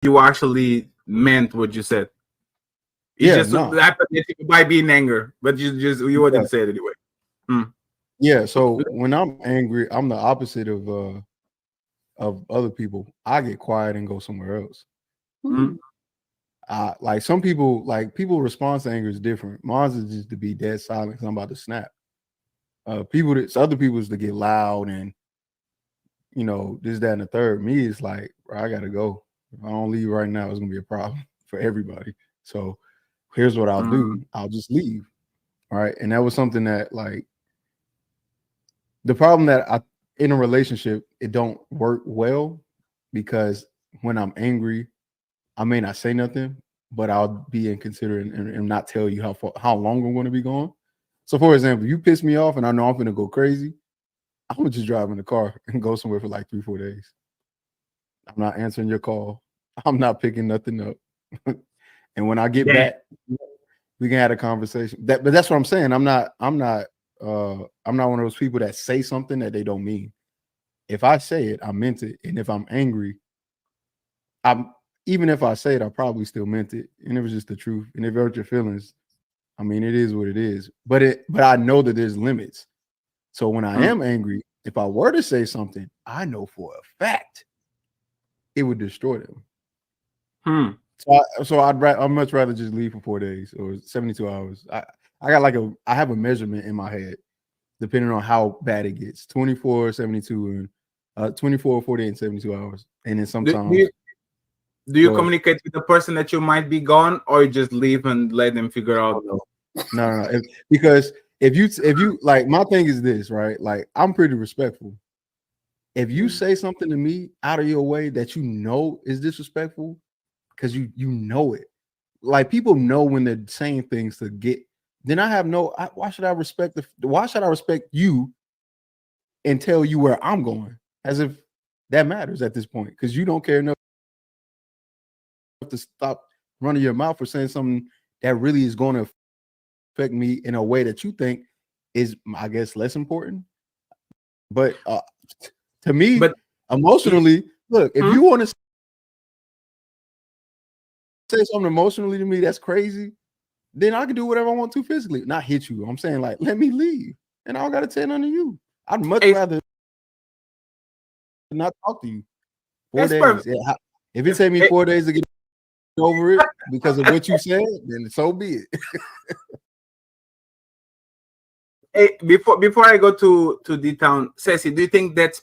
you actually meant what you said. It's Yeah, just no. hypothetical by being anger, but you Yeah. wouldn't say it anyway. Yeah. So when I'm angry, I'm the opposite of other people. I get quiet and go somewhere else. Like some people, like people response to anger is different. Mine is just to be dead silent because I'm about to snap. Other people is to get loud and this, that, and the third. Me, it's like, bro, I gotta go. If I don't leave right now, it's gonna be a problem for everybody. So here's what I'll do. I'll just leave. All right. And that was something that, like, the problem that in a relationship, it don't work well because when I'm angry, I may not say nothing, but I'll be inconsiderate and not tell you how long I'm going to be gone. So, for example, you piss me off and I know I'm going to go crazy. I'm going to just drive in the car and go somewhere for like 3-4 days. I'm not answering your call. I'm not picking nothing up. And when I get back, we can have a conversation. But that's what I'm saying. I'm not one of those people that say something that they don't mean. If I say it, I meant it. And if I'm angry, even if I say it, I probably still meant it. And it was just the truth. And if it hurt your feelings, I mean, it is what it is. But I know that there's limits. So when I am angry, if I were to say something, I know for a fact it would destroy them. So I'd much rather just leave for 4 days or 72 hours. I have a measurement in my head depending on how bad it gets. 24, 72, and 24, 48, and 72 hours. And then sometimes do you communicate with the person that you might be gone, or you just leave and let them figure out? No. Because if you like, my thing is this, right? Like, I'm pretty respectful. If you say something to me out of your way that you know is disrespectful, because you know it, like, people know when they're saying things to get. Then why should I respect you and tell you where I'm going, as if that matters at this point? Because you don't care enough to stop running your mouth for saying something that really is going to affect me in a way that you think is, I guess, less important. But to me, emotionally, look, if you want to say something emotionally to me that's crazy, then I can do whatever I want to physically, not hit you. I'm saying, like, let me leave, and I don't got to tell none of you. I'd much rather not talk to you 4 days. If it take me 4 days to get over it because of what you said, then so be it. Hey, before I go to the town, Ceci, do you think that's...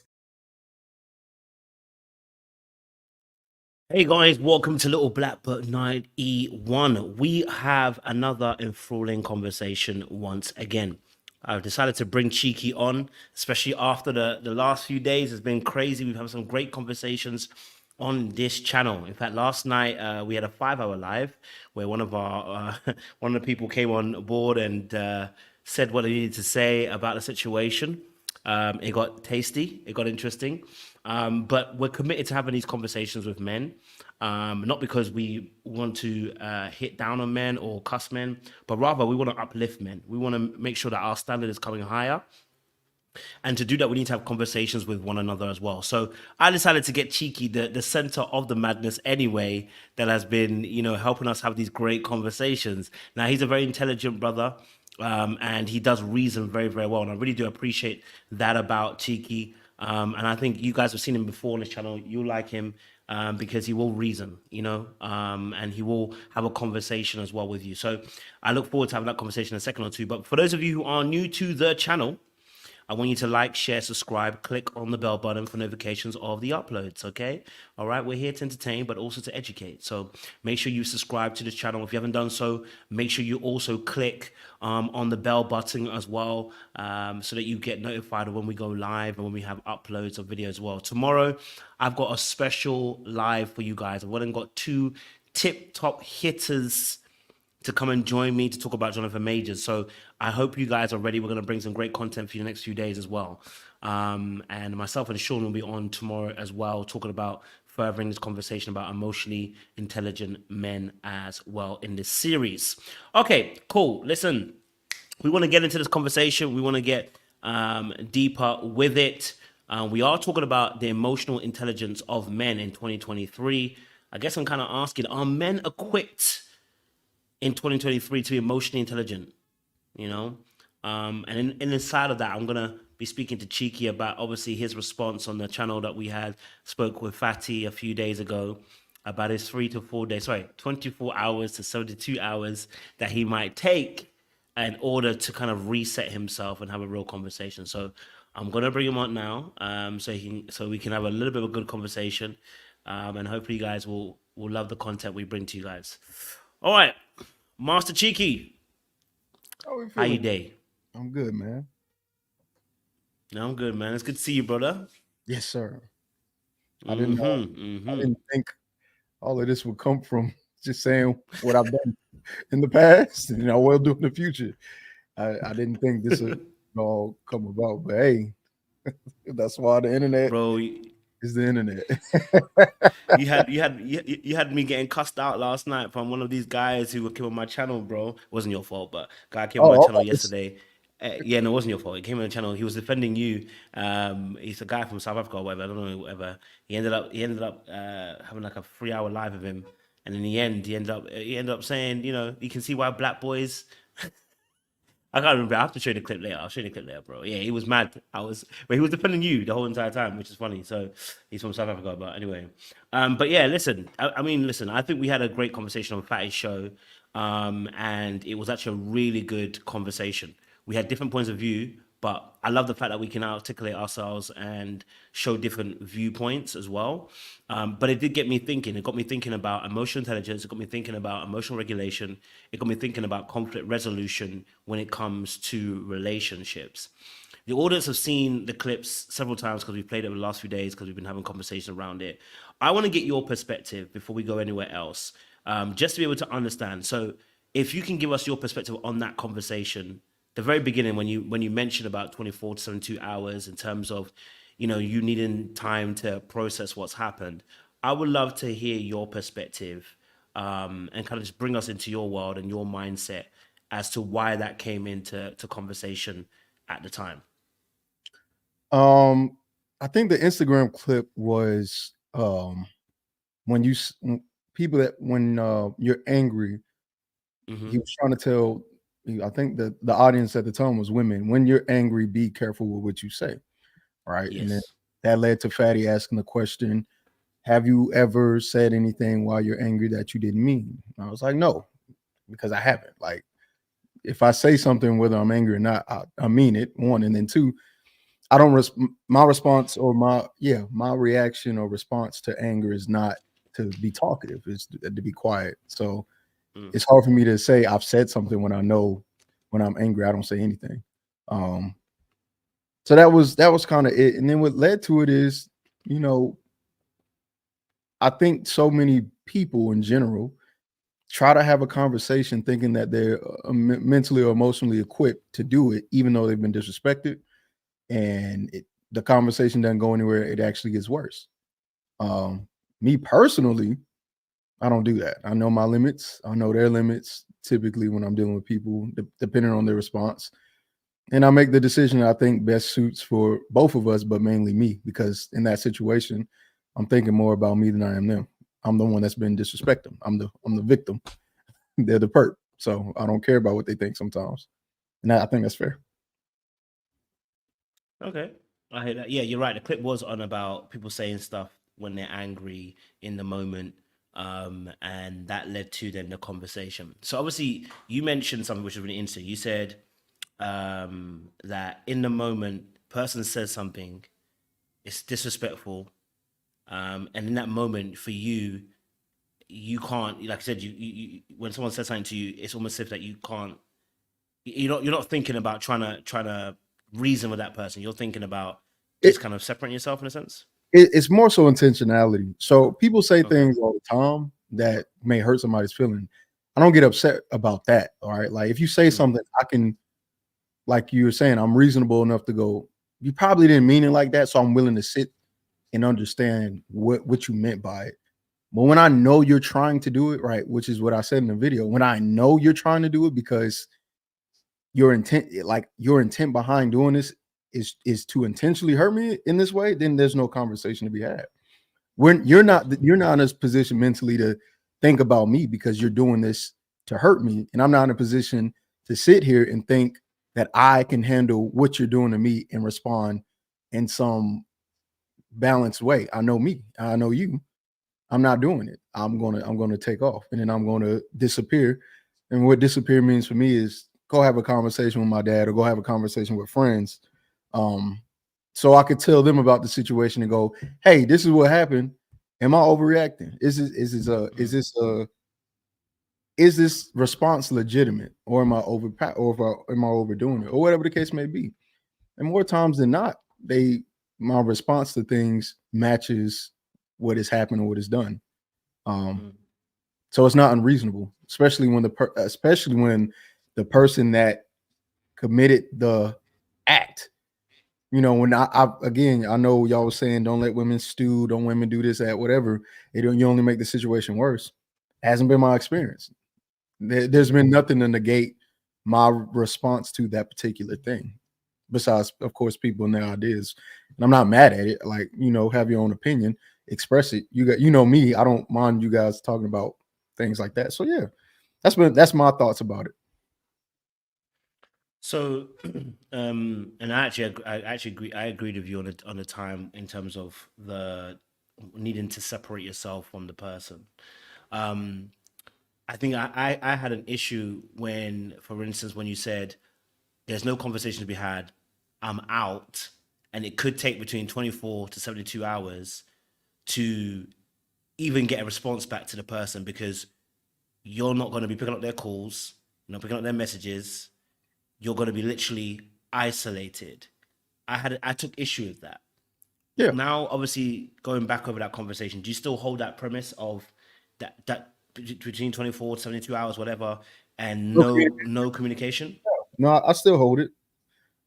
Hey guys, welcome to Little Black Book 9E1. We have another enthralling conversation once again. I've decided to bring Cheeky on, especially after the last few days. It's been crazy. We've had some great conversations on this channel. In fact, last night we had a 5-hour live where one of the people came on board and said what they needed to say about the situation. It got tasty, it got interesting, but we're committed to having these conversations with men, not because we want to hit down on men or cuss men, but rather we want to uplift men. We want to make sure that our standard is coming higher. And to do that, we need to have conversations with one another as well. So I decided to get Cheeky, the center of the madness anyway, that has been, helping us have these great conversations. Now, he's a very intelligent brother, and he does reason very, very well. And I really do appreciate that about Cheeky. And I think you guys have seen him before on this channel. You'll like him because he will reason, and he will have a conversation as well with you. So I look forward to having that conversation in a second or two. But for those of you who are new to the channel, I want you to like, share, subscribe, click on the bell button for notifications of the uploads, okay? All right, we're here to entertain, but also to educate. So make sure you subscribe to this channel. If you haven't done so, make sure you also click on the bell button as well, so that you get notified of when we go live and when we have uploads of videos as well. Tomorrow, I've got a special live for you guys. I've already got 2 tip-top hitters to come and join me to talk about Jonathan Majors. So I hope you guys are ready. We're going to bring some great content for you the next few days as well. And myself and Sean will be on tomorrow as well, talking about furthering this conversation about emotionally intelligent men as well in this series. Okay, cool. Listen, we want to get into this conversation. We want to get deeper with it. We are talking about the emotional intelligence of men in 2023. I guess I'm kind of asking, are men equipped in 2023 to be emotionally intelligent? You know, and inside of that, I'm gonna be speaking to Cheeky about obviously his response on the channel that we had spoke with Fatty a few days ago about his 24 hours to 72 hours that he might take in order to kind of reset himself and have a real conversation. So I'm gonna bring him on now, so we can have a little bit of a good conversation, and hopefully you guys will love the content we bring to you guys. All right, Master Cheeky. How you day? I'm good, man. No, I'm good, man. It's good to see you, brother. Yes, sir. I didn't think all of this would come from just saying what I've done in the past and I will do in the future. I didn't think this would all come about, but hey, that's why the internet is the internet. you had me getting cussed out last night from one of these guys who came on my channel, bro. It wasn't your fault, but guy came on my channel yesterday. Yeah, no, it wasn't your fault. He came on the channel. He was defending you. He's a guy from South Africa or whatever. I don't know, whatever. He ended up having like a 3-hour live with him, and in the end, he ended up saying, you know, you can see why black boys. I can't remember. I have to show you the clip later. I'll show you the clip later, bro. Yeah, he was mad. But he was defending you the whole entire time, which is funny. So he's from South Africa, but anyway. But yeah, listen. Listen. I think we had a great conversation on Fatty's show, and it was actually a really good conversation. We had different points of view, but I love the fact that we can articulate ourselves and show different viewpoints as well. But it did get me thinking. It got me thinking about emotional intelligence. It got me thinking about emotional regulation. It got me thinking about conflict resolution when it comes to relationships. The audience have seen the clips several times because we've played it over the last few days because we've been having conversations around it. I want to get your perspective before we go anywhere else, just to be able to understand. So if you can give us your perspective on that conversation, the very beginning when you mentioned about 24 to 72 hours in terms of, you know, you needing time to process what's happened, I would love to hear your perspective, and kind of just bring us into your world and your mindset as to why that came into conversation at the time. I think the Instagram clip was when you're angry, he was trying to tell. I think the audience at the time was women. When you're angry, be careful with what you say, right? Yes. And then that led to Fatty asking the question, have you ever said anything while you're angry that you didn't mean? And I was like, no, because I haven't. Like, if I say something, whether I'm angry or not, I mean it, one. And then two, I don't my response or my reaction or response to anger is not to be talkative, it's to be quiet. So it's hard for me to say I've said something when I know when I'm angry, I don't say anything. So that was kind of it. And then what led to it is, you know, I think so many people in general try to have a conversation thinking that they're mentally or emotionally equipped to do it, even though they've been disrespected. And the conversation doesn't go anywhere. It actually gets worse. Me personally, I don't do that. I know my limits. I know their limits typically when I'm dealing with people, depending on their response. And I make the decision I think best suits for both of us, but mainly me, because in that situation, I'm thinking more about me than I am them. I'm the one that's been disrespected. I'm the victim. They're the perp. So I don't care about what they think sometimes. And I think that's fair. Okay. I hear that. Yeah, you're right. The clip was on about people saying stuff when they're angry in the moment. And that led to then the conversation. So obviously you mentioned something which was really interesting. You said that in the moment, person says something, it's disrespectful. And in that moment for you, you can't, like I said, you when someone says something to you, it's almost as if that you can't, you're not thinking about trying to reason with that person. You're thinking about just kind of separating yourself in a sense. It's more so intentionality. So people say things all the time that may hurt somebody's feeling. I don't get upset about that. All right. Like if you say something, I can, like you were saying, I'm reasonable enough to go, you probably didn't mean it like that. So I'm willing to sit and understand what you meant by it. But when I know you're trying to do it, right, which is what I said in the video, when I know you're trying to do it because your intent behind doing this is to intentionally hurt me in this way, then there's no conversation to be had. When you're not in a position mentally to think about me because you're doing this to hurt me, and I'm not in a position to sit here and think that I can handle what you're doing to me and respond in some balanced way. I know me. I know you. I'm not doing it. I'm gonna take off, and then I'm gonna disappear. And what disappear means for me is go have a conversation with my dad or go have a conversation with friends. So I could tell them about the situation and go, hey, this is what happened. Am I overreacting? Is this response legitimate, or am I overdoing it, or whatever the case may be? And more times than not, my response to things matches what has happened or what is done. So it's not unreasonable, especially when the person that committed the act, when I know y'all was saying don't let women stew, don't women do this, that, whatever. You only make the situation worse. Hasn't been my experience. There's been nothing to negate my response to that particular thing, besides, of course, people and their ideas. And I'm not mad at it. Like, have your own opinion, express it. Me, I don't mind you guys talking about things like that. So yeah, that's my thoughts about it. So, and I actually agree. I agreed with you on the time in terms of the needing to separate yourself from the person. I think I had an issue when, for instance, when you said there's no conversation to be had, I'm out, and it could take between 24 to 72 hours to even get a response back to the person, because you're not going to be picking up their calls, you're not picking up their messages, you're going to be literally isolated. I took issue with that. Yeah. Now, obviously, going back over that conversation, do you still hold that premise of that between 24 to 72 hours, whatever, and no communication? No, I still hold it.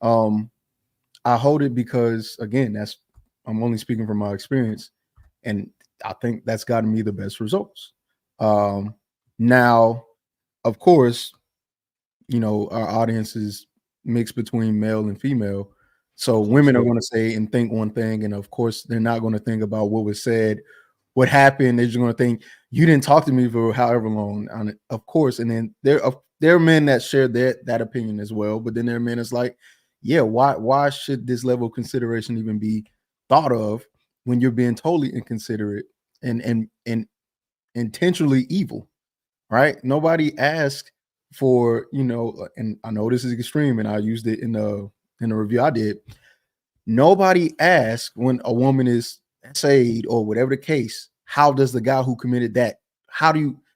I hold it because, again, I'm only speaking from my experience, and I think that's gotten me the best results. Now, of course, our audience is mixed between male and female. So women are going to say and think one thing, and of course, they're not going to think about what was said, what happened. They're just going to think you didn't talk to me for however long. And of course, and then there are men that share that opinion as well. But then there are men that's like, yeah, why should this level of consideration even be thought of when you're being totally inconsiderate and intentionally evil, right? Nobody asked for, and I know this is extreme, and I used it in the review I did. Nobody asked when a woman is saved or whatever the case, how does the guy who committed that,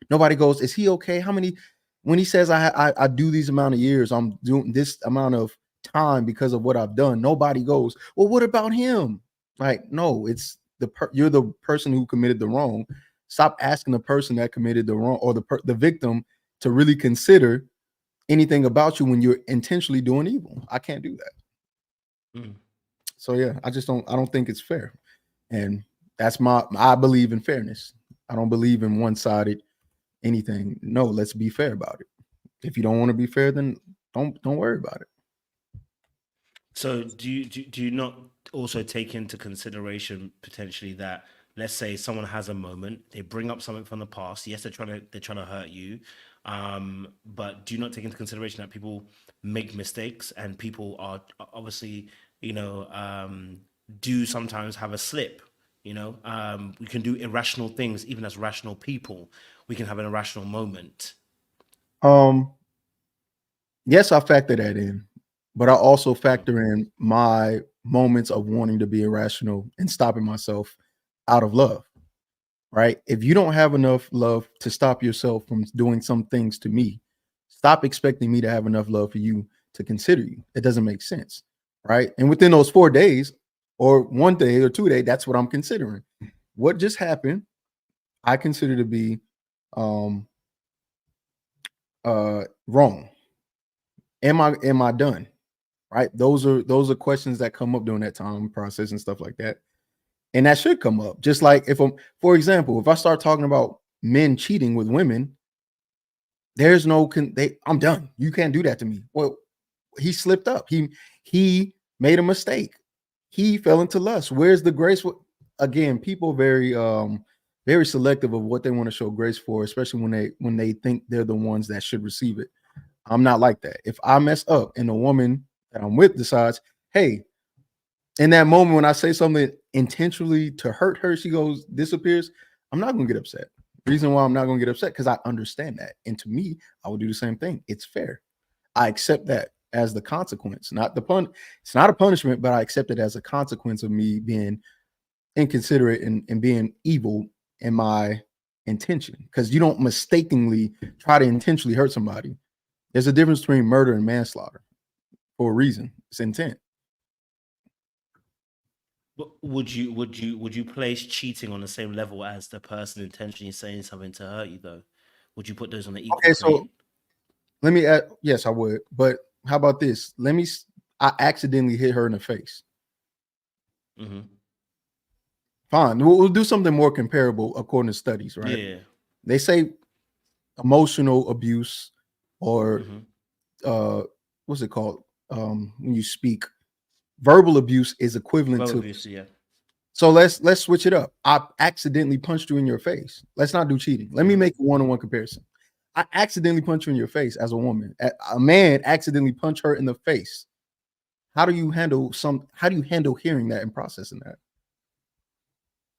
nobody goes, is he okay? When he says I do these amount of years, I'm doing this amount of time because of what I've done, nobody goes, well, what about him? Like, no, it's you're the person who committed the wrong. Stop asking the person that committed the wrong or the victim to really consider anything about you when you're intentionally doing evil. I can't do that. So yeah, I don't think it's fair. And that's I believe in fairness. I don't believe in one-sided anything. No, let's be fair about it. If you don't want to be fair, then don't worry about it. So do you not also take into consideration potentially that, let's say someone has a moment, they bring up something from the past. Yes, they're trying to hurt you. But do you not take into consideration that people make mistakes and people are obviously, do sometimes have a slip? We can do irrational things, even as rational people. We can have an irrational moment. Yes, I factor that in, but I also factor in my moments of wanting to be irrational and stopping myself out of love. Right? If you don't have enough love to stop yourself from doing some things to me, stop expecting me to have enough love for you to consider you. It doesn't make sense. Right? And within those 4 days or 1 day or 2 days, that's what I'm considering. What just happened, I consider to be wrong. Am I done? Right? Those are questions that come up during that time process and stuff like that. And that should come up. Just like for example, if I start talking about men cheating with women, there's I'm done. You can't do that to me. Well, he slipped up. He made a mistake. He fell into lust. Where's the grace? again, people very very selective of what they want to show grace for, especially when they think they're the ones that should receive it. I'm not like that. If I mess up and the woman that I'm with decides, hey, in that moment when I say something intentionally to hurt her, she disappears, I'm not gonna get upset. Reason why I'm not gonna get upset, because I understand that. And to me, I would do the same thing. It's fair. I accept that as the consequence, not the pun. It's not a punishment, but I accept it as a consequence of me being inconsiderate and being evil in my intention. Because you don't mistakenly try to intentionally hurt somebody. There's a difference between murder and manslaughter for a reason. It's intent. But would you place cheating on the same level as the person intentionally saying something to hurt you, though? Would you put those on the equal Okay, plane? so let me add, yes, I would. But how about this? I accidentally hit her in the face. Mm-hmm. Fine. We'll do something more comparable according to studies, right? Yeah. They say emotional abuse or what's it called? When you speak, verbal abuse is equivalent Verbal to abuse, yeah. So let's switch it up. I accidentally punched you in your face. Let's not do cheating. Let me make a one-on-one comparison. I accidentally punch you in your face as a woman. A man accidentally punch her in the face. How do you handle hearing that and processing that?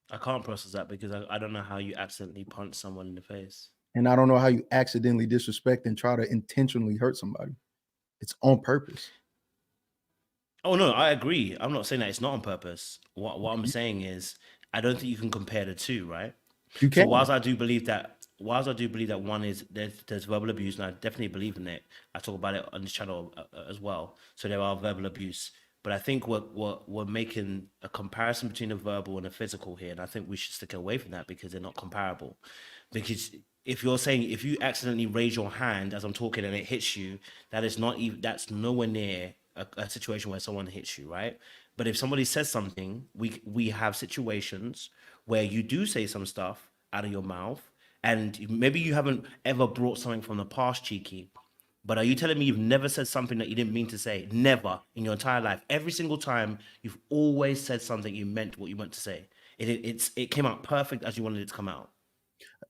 I can't process that because I don't know how you accidentally punch someone in the face. And I don't know how you accidentally disrespect and try to intentionally hurt somebody. It's on purpose. Oh no, I agree. I'm not saying that it's not on purpose. What I'm saying is I don't think you can compare the two, right? You So can. whilst I do believe that one is there's verbal abuse, and I definitely believe in it. I talk about it on this channel as well. So there are verbal abuse, but I think we're making a comparison between the verbal and the physical here, and I think we should stick away from that because they're not comparable. Because if you accidentally raise your hand as I'm talking and it hits you, that's nowhere near a situation where someone hits you, right? But if somebody says something, we have situations where you do say some stuff out of your mouth, and maybe you haven't ever brought something from the past, cheeky. But are you telling me you've never said something that you didn't mean to say? Never in your entire life. Every single time, you've always said something you meant what you meant to say. It came out perfect as you wanted it to come out.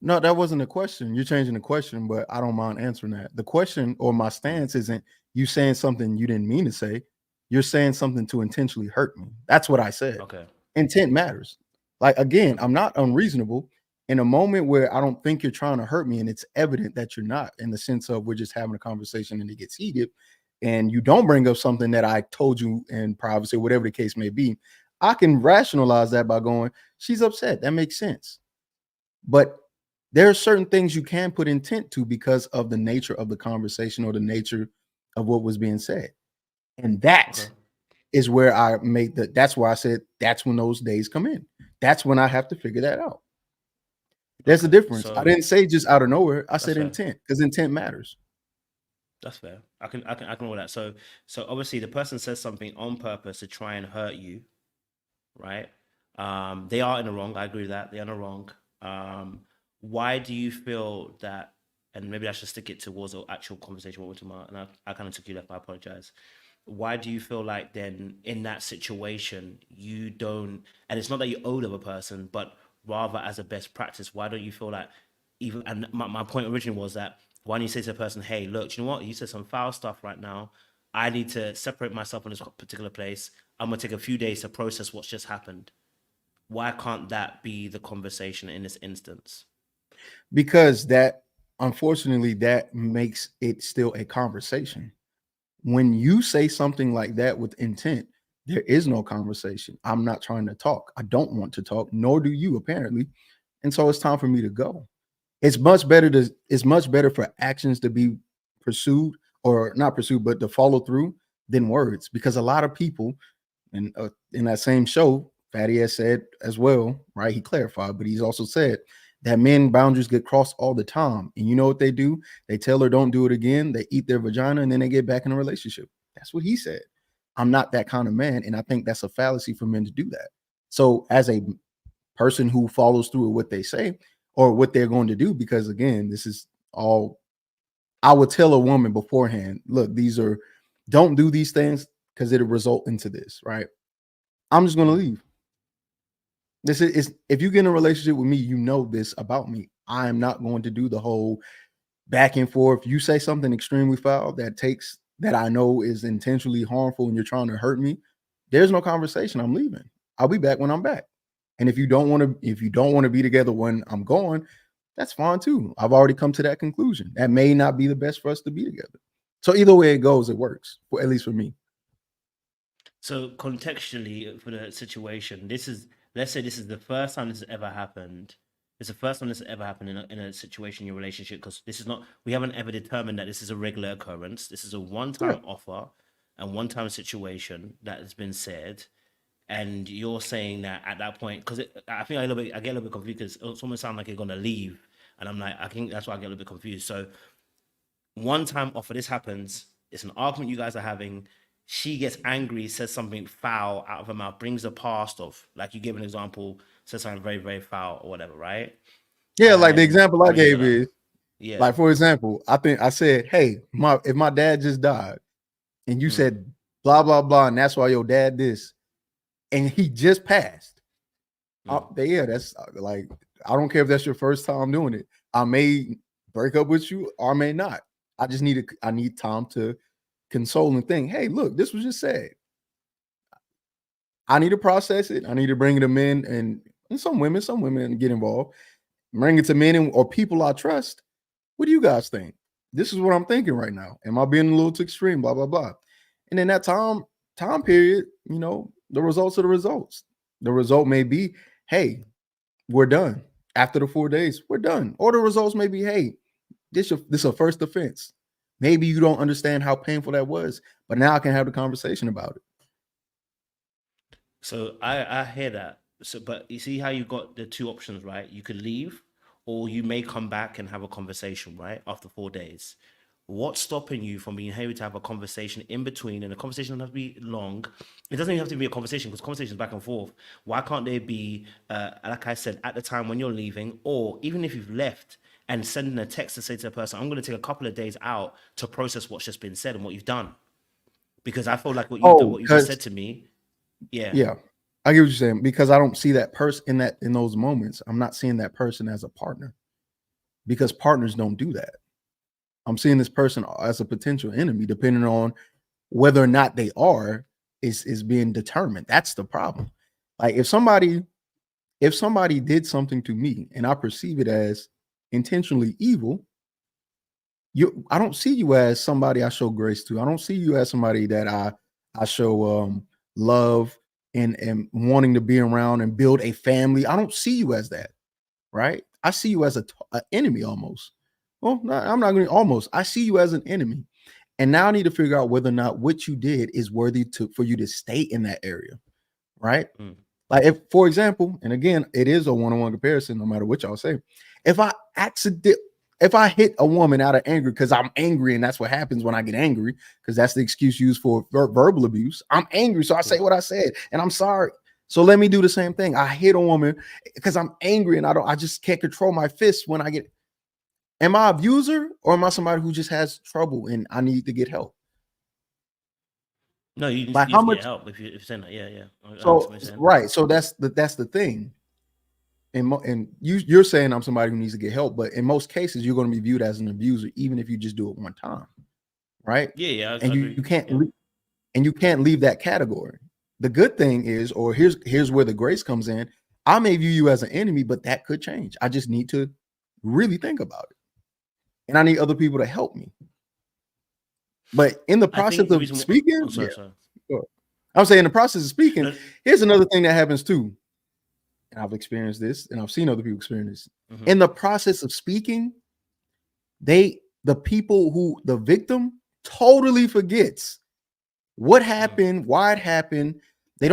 No, that wasn't a question. You're changing the question, but I don't mind answering that. The question or my stance isn't you saying something you didn't mean to say. You're saying something to intentionally hurt me. That's what I said. Okay. Intent matters. Like, again, I'm not unreasonable. In a moment where I don't think you're trying to hurt me and it's evident that you're not, in the sense of we're just having a conversation and it gets heated and you don't bring up something that I told you in privacy, whatever the case may be, I can rationalize that by going, she's upset. That makes sense. But there are certain things you can put intent to because of the nature of the conversation or the nature of what was being said. And that is where I made that's where I said that's when those days come in. That's when I have to figure that out. There's a difference. So I didn't say just out of nowhere. I said fair. intent, because intent matters. That's fair. I can all that. So obviously the person says something on purpose to try and hurt you, right? They are in the wrong. I agree with that. They're in the wrong. Why do you feel that? And maybe I should stick it towards the actual conversation. What we're talking about, and I kind of took you left. I apologize. Why do you feel like then in that situation you don't? And it's not that you owe the other person, but rather as a best practice. Why don't you feel like even? And my point originally was that why don't you say to a person, "Hey, look, you know what? You said some foul stuff right now. I need to separate myself from this particular place. I'm gonna take a few days to process what's just happened." Why can't that be the conversation in this instance? Because that, unfortunately, that makes it still a conversation. When you say something like that with intent, there is no conversation. I'm not trying to talk. I don't want to talk, nor do you, apparently. And so it's time for me to go. It's much better for actions to be pursued, or not pursued, but to follow through, than words. Because a lot of people, and in that same show, Fatty has said as well, right? He clarified, but he's also said that men boundaries get crossed all the time. And you know what they do? They tell her don't do it again. They eat their vagina and then they get back in a relationship. That's what he said. I'm not that kind of man. And I think that's a fallacy for men to do that. So as a person who follows through with what they say or what they're going to do, because again, this is all, I would tell a woman beforehand, look, don't do these things because it'll result into this, right? I'm just going to leave. This is if you get in a relationship with me, you know this about me. I am not going to do the whole back and forth. You say something extremely foul that I know is intentionally harmful and you're trying to hurt me. There's no conversation. I'm leaving. I'll be back when I'm back. And if you don't want to be together when I'm gone, that's fine too. I've already come to that conclusion. That may not be the best for us to be together. So either way it goes, it works. At least for me. So contextually for the situation, let's say this is the first time this has ever happened. It's the first time this has ever happened in a situation in your relationship, because we haven't ever determined that this is a regular occurrence. This is a one-time offer and one-time situation that has been said. And you're saying that at that point, because I think I get a little bit confused because it's almost sound like you're gonna leave, and I'm like, I think that's why I get a little bit confused. So one time offer, this happens. It's an argument you guys are having. She gets angry, says something foul out of her mouth, brings the past of, like you gave an example, says something very, very foul or whatever, right? Yeah, like the example I gave is, yeah, like for example, I think I said, hey, if my dad just died, and you said blah blah blah, and that's why your dad this, and he just passed. Yeah, that's like, I don't care if that's your first time doing it. I may break up with you or I may not. I need time to console and think, hey, look, this was just said. I need to process it. I need to bring it to men and some women get involved. Bring it to men or people I trust. What do you guys think? This is what I'm thinking right now. Am I being a little too extreme? Blah, blah, blah. And in that time period, the results are the results. The result may be, hey, we're done. After the 4 days, we're done. Or the results may be, hey, this is a first offense. Maybe you don't understand how painful that was, but now I can have the conversation about it. So I hear that. So, but you see how you got the two options, right? You could leave, or you may come back and have a conversation, right? After 4 days. What's stopping you from being able to have a conversation in between? And the conversation doesn't have to be long. It doesn't even have to be a conversation, because conversations back and forth. Why can't there be, like I said, at the time when you're leaving, or even if you've left, and sending a text to say to the person, I'm going to take a couple of days out to process what's just been said and what you've done. Because I feel like what you just said to me. Yeah. Yeah. I get what you're saying, because I don't see that person in those moments. I'm not seeing that person as a partner, because partners don't do that. I'm seeing this person as a potential enemy, depending on whether or not they are is being determined. That's the problem. Like if somebody did something to me and I perceive it as intentionally evil, I don't see you as somebody I show grace to. I don't see you as somebody that I show love and wanting to be around and build a family. I don't see you as that, right? I see you as an enemy almost. Well, no, I'm not going to almost. I see you as an enemy. And now I need to figure out whether or not what you did is worthy for you to stay in that area, right? Like if, for example, and again, it is a one-on-one comparison, no matter what y'all say. If I hit a woman out of anger because I'm angry, and that's what happens when I get angry, because that's the excuse used for verbal abuse. I'm angry, so I say what I said, and I'm sorry. So let me do the same thing. I hit a woman because I'm angry, and I just can't control my fists when I get. Am I an abuser, or am I somebody who just has trouble and I need to get help? No, you need to get help if you're saying that. Yeah. So right. So that's the thing. And you're saying I'm somebody who needs to get help, but in most cases you're going to be viewed as an abuser, even if you just do it one time, right? Yeah. And you can't leave that category. The good thing is, or here's where the grace comes in. I may view you as an enemy, but that could change. I just need to really think about it, and I need other people to help me. But in the process of speaking, I'm saying in the process of speaking, here's another thing that happens too. And I've experienced this, and I've seen other people experience this. In the process of speaking, the victim totally forgets what happened, why it happened. They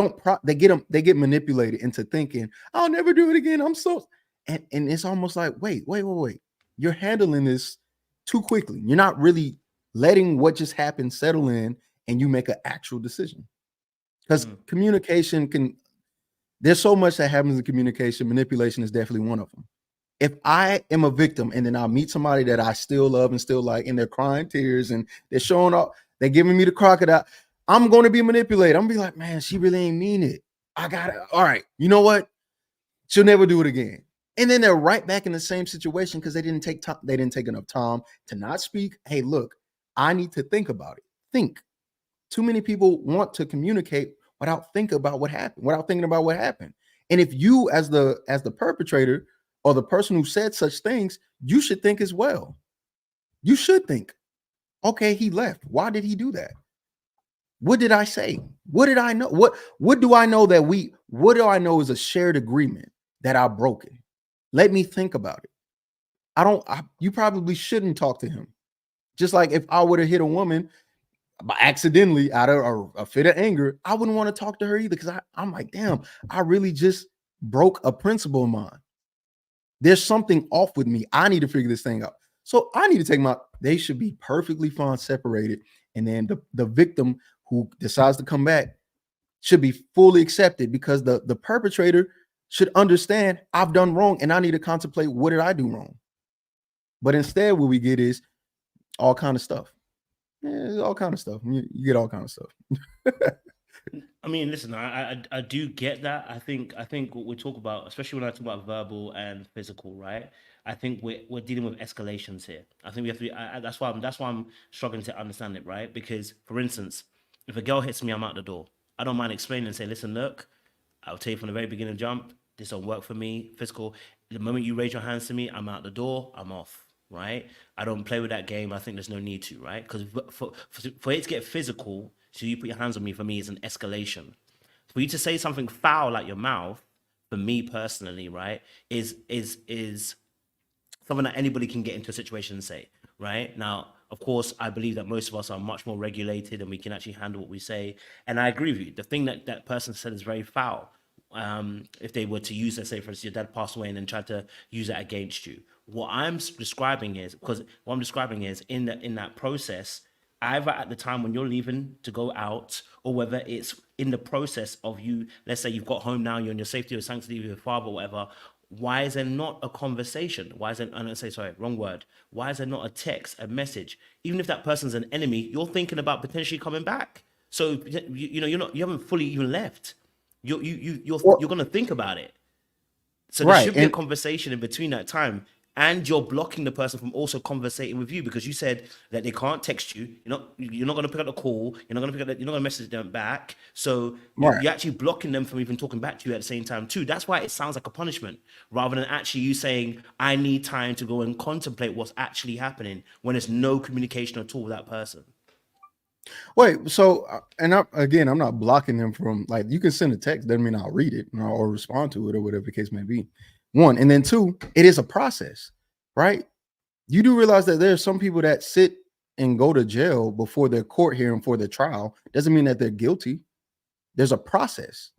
get manipulated into thinking, I'll never do it again. And it's almost like, wait. You're handling this too quickly. You're not really letting what just happened settle in, and you make an actual decision. Because communication there's so much that happens in communication. Manipulation is definitely one of them. If I am a victim and then I meet somebody that I still love and still like, and they're crying tears and they're showing up, they're giving me the crocodile, I'm going to be manipulated. I'm going to be like, man, she really ain't mean it. I got it. All right. You know what? She'll never do it again. And then they're right back in the same situation because they didn't take time. They didn't take enough time to not speak. Hey, look, I need to think about it. Think. Too many people want to communicate without thinking about what happened, without thinking about what happened. And if you, as the perpetrator or the person who said such things, you should think as well. You should think, okay, he left. Why did he do that? What did I say? What did I know? What do I know what do I know is a shared agreement that I've broken? Let me think about it. You probably shouldn't talk to him. Just like if I would have hit a woman by accidentally out of a fit of anger, I wouldn't want to talk to her either because I'm like, damn, I really just broke a principle of mine. There's something off with me. I need to figure this thing out. So I need to take they should be perfectly fine separated. And then the victim who decides to come back should be fully accepted because the perpetrator should understand I've done wrong and I need to contemplate what did I do wrong. But instead, what we get is all kind of stuff. Yeah, all kind of stuff. You get all kind of stuff. I mean, listen, I do get that. I think what we talk about, especially when I talk about verbal and physical, right? I think we're dealing with escalations here. I think we have to. That's why I'm struggling to understand it, right? Because, for instance, if a girl hits me, I'm out the door. I don't mind explaining and say, listen, look, I'll tell you from the very beginning, jump. This don't work for me. Physical. The moment you raise your hands to me, I'm out the door. I'm off. Right? I don't play with that game. I think there's no need to. Right? Because for it to get physical, so you put your hands on me, for me is an escalation. For you to say something foul out your mouth, for me personally, right, is something that anybody can get into a situation and say. Right? Now, of course, I believe that most of us are much more regulated and we can actually handle what we say. And I agree with you. The thing that person said is very foul. If they were to use, let's say, for instance, your dad passed away and then tried to use that against you. What I'm describing is in that process, either at the time when you're leaving to go out, or whether it's in the process of you, let's say you've got home now, you're in your safety or sanctity with your father or whatever. Why is there not a conversation? Why is there, wrong word. Why is there not a text, a message? Even if that person's an enemy, you're thinking about potentially coming back. So, you haven't fully even left. You're going to think about it. So there should be a conversation in between that time. And you're blocking the person from also conversating with you because you said that they can't text you. You're not going to pick up the call. You're not going to message them back. So you're actually blocking them from even talking back to you at the same time too. That's why it sounds like a punishment rather than actually you saying, I need time to go and contemplate what's actually happening when there's no communication at all with that person. Wait, so, and I'm not blocking them from, like, you can send a text, doesn't mean I'll read it or respond to it or whatever the case may be. One, and then two, it is a process, right? You do realize that there are some people that sit and go to jail before their court hearing for their trial. Doesn't mean that they're guilty. There's a process.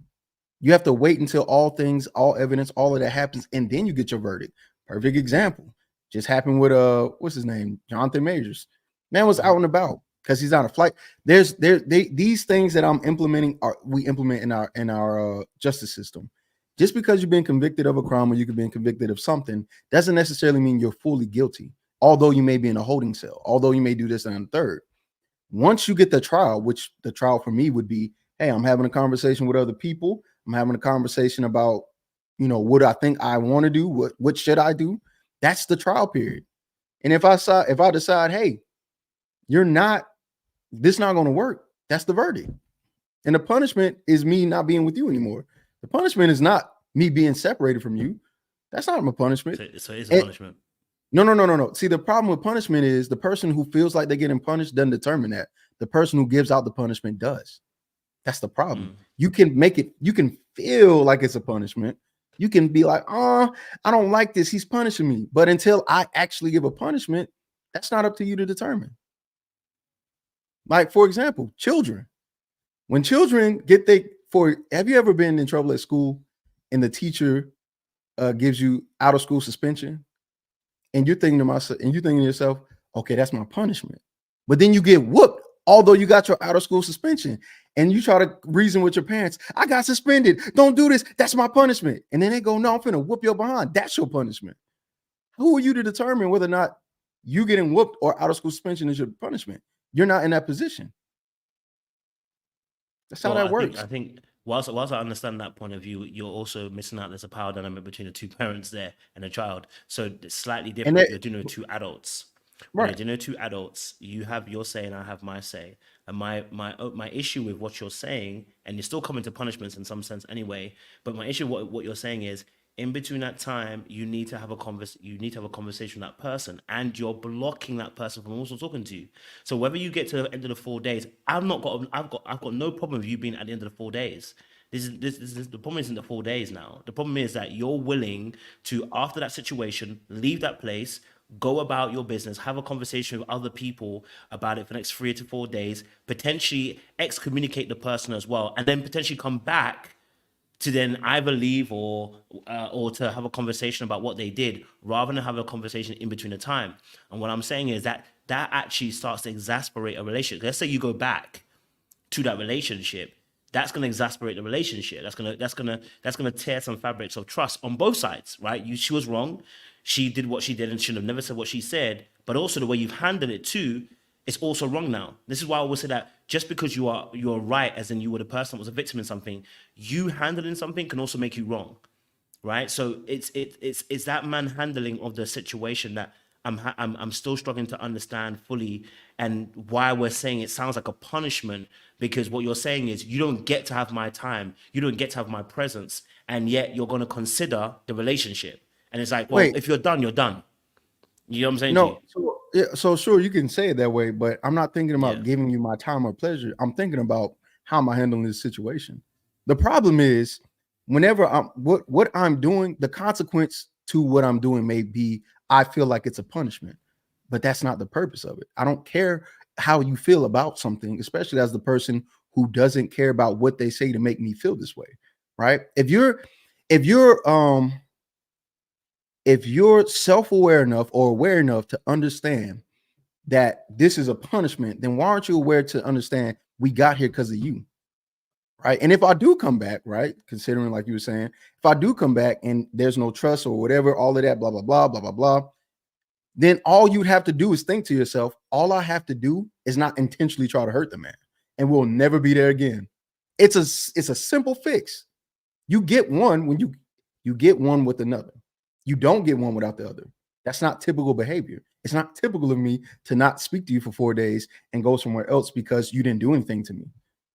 You have to wait until all evidence, all of that happens, and then you get your verdict. Perfect example. Just happened with what's his name? Jonathan Majors. Man was out and about because he's on a flight. These things that we implement in our justice system. Just because you've been convicted of a crime or you've been convicted of something doesn't necessarily mean you're fully guilty, although you may be in a holding cell, although you may do this and third. Once you get the trial, which the trial for me would be, hey, I'm having a conversation with other people. I'm having a conversation about, what I think I want to do, what should I do? That's the trial period. And if I decide, hey, this not going to work, that's the verdict. And the punishment is me not being with you anymore. The punishment is not me being separated from you. That's not my punishment. So it's a punishment. No. See, the problem with punishment is the person who feels like they're getting punished doesn't determine that. The person who gives out the punishment does. That's the problem. You can feel like it's a punishment. You can be like, I don't like this. He's punishing me. But until I actually give a punishment, that's not up to you to determine. Like, for example, children. When children have you ever been in trouble at school and the teacher gives you out of school suspension and you're thinking to yourself, okay, that's my punishment. But then you get whooped, although you got your out of school suspension, and you try to reason with your parents. I got suspended. Don't do this. That's my punishment. And then they go, no, I'm finna whoop your behind. That's your punishment. Who are you to determine whether or not you getting whooped or out of school suspension is your punishment? You're not in that position. That's how that works. I think whilst I understand that point of view, you're also missing out. There's a power dynamic between the two parents there and a child, so it's slightly And different. that, If you're dealing with two adults, when you're right. dealing with two adults, you have your say and I have my say. And my issue with what you're saying, and you're still coming to punishments in some sense anyway. But my issue what you're saying is, in between that time, you need to have a conversation with that person, and you're blocking that person from also talking to you. So whether you get to the end of the 4 days, I've got no problem with you being at the end of the 4 days. This the problem isn't the 4 days now. The problem is that you're willing to, after that situation, leave that place, go about your business, have a conversation with other people about it for the next 3 to 4 days, potentially excommunicate the person as well, and then potentially come back to then either leave or to have a conversation about what they did, rather than have a conversation in between the time. And what I'm saying is that actually starts to exasperate a relationship. Let's say you go back to that relationship, that's going to exasperate the relationship. That's going to tear some fabrics of trust on both sides, right? She was wrong. She did what she did and should have never said what she said. But also the way you've handled it too, it's also wrong now. This is why I always say that just because you're right, as in you were the person that was a victim in something, you handling something can also make you wrong, right? So it's that manhandling of the situation that I'm still struggling to understand fully, and why we're saying it sounds like a punishment, because what you're saying is you don't get to have my time, you don't get to have my presence, and yet you're going to consider the relationship. And it's like, well, Wait, if you're done, you're done. You know what I'm saying to you? no. So, yeah, so sure, you can say it that way, but I'm not thinking Yeah. about giving you my time or pleasure. I'm thinking about how am I handling this situation. The problem is, whenever what I'm doing, the consequence to what I'm doing may be I feel like it's a punishment, but that's not the purpose of it. I don't care how you feel about something, especially as the person who doesn't care about what they say to make me feel this way, right? If you're self-aware enough or aware enough to understand that this is a punishment, then why aren't you aware to understand we got here because of you? Right. And if I do come back, right, considering like you were saying, if I do come back and there's no trust or whatever, all of that, blah, blah, blah, blah, blah, blah, then all you'd have to do is think to yourself, all I have to do is not intentionally try to hurt the man, and we'll never be there again. It's a simple fix. You get one when you get one with another. You don't get one without the other. That's not typical behavior. It's not typical of me to not speak to you for 4 days and go somewhere else because you didn't do anything to me.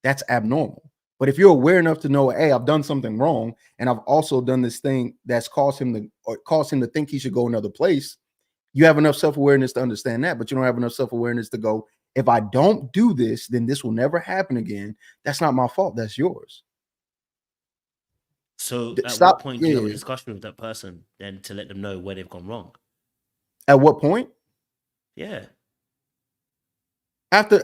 That's abnormal. But if you're aware enough to know, hey, I've done something wrong, and I've also done this thing that's caused him to think he should go another place, you have enough self-awareness to understand that, but you don't have enough self-awareness to go, if I don't do this, then this will never happen again. That's not my fault. That's yours. So at Stop. what point do you have a Yeah. discussion with that person then to let them know where they've gone wrong? At what point? Yeah. After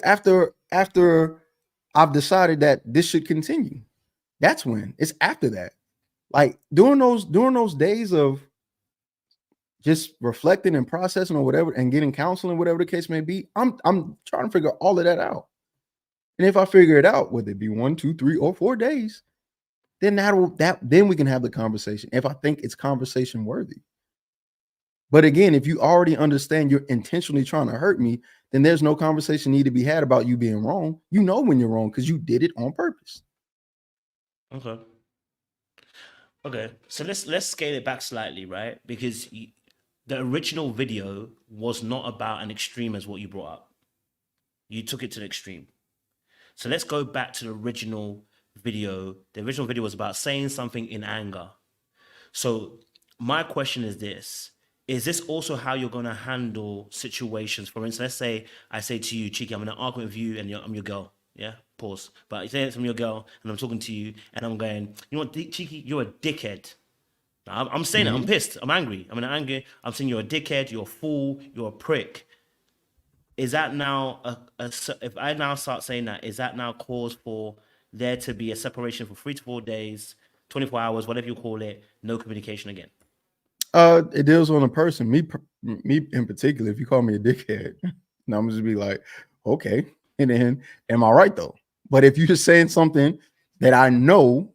I've decided that this should continue. That's when. It's after that. Like during those days of just reflecting and processing or whatever and getting counseling, whatever the case may be, I'm trying to figure all of that out. And if I figure it out, whether it be 1, 2, 3, or 4 days, then then we can have the conversation if I think it's conversation worthy. But again, if you already understand you're intentionally trying to hurt me, then there's no conversation need to be had about you being wrong. You know when you're wrong because you did it on purpose. Okay. Okay. So let's scale it back slightly, right? Because the original video was not about an extreme as what you brought up. You took it to the extreme. So let's go back to the original video. The original video was about saying something in anger. So my question is this: is this also how you're going to handle situations? For instance, let's say I say to you, Cheeky, I'm in an argument with you and I'm your girl. Yeah, pause. But I say it's from your girl and I'm talking to you and I'm going, you know what, Cheeky, you're a dickhead. Now, I'm saying it, I'm pissed, I'm angry. I'm in anger, I'm saying you're a dickhead, you're a fool, you're a prick. Is that now, if I now start saying that, is that now cause for there to be a separation for 3 to 4 days, 24 hours, whatever you call it, no communication again? It deals on a person. Me in particular, if you call me a dickhead, and I'm just be like, okay, and then am I right though? But if you're just saying something that I know,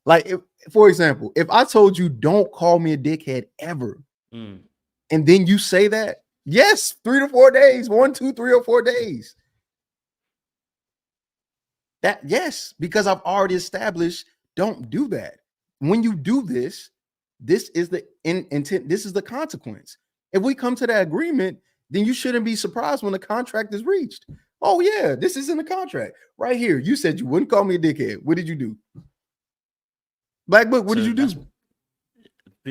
like for example, if I told you don't call me a dickhead ever, and then you say that, yes, 3 to 4 days, 1, 2, 3, or 4 days. That yes, because I've already established, don't do that. When you do this, this is the intent, this is the consequence. If we come to that agreement, then you shouldn't be surprised when the contract is reached. Oh, yeah, this is in the contract right here. You said you wouldn't call me a dickhead. What did you do? Black Book, what did you do?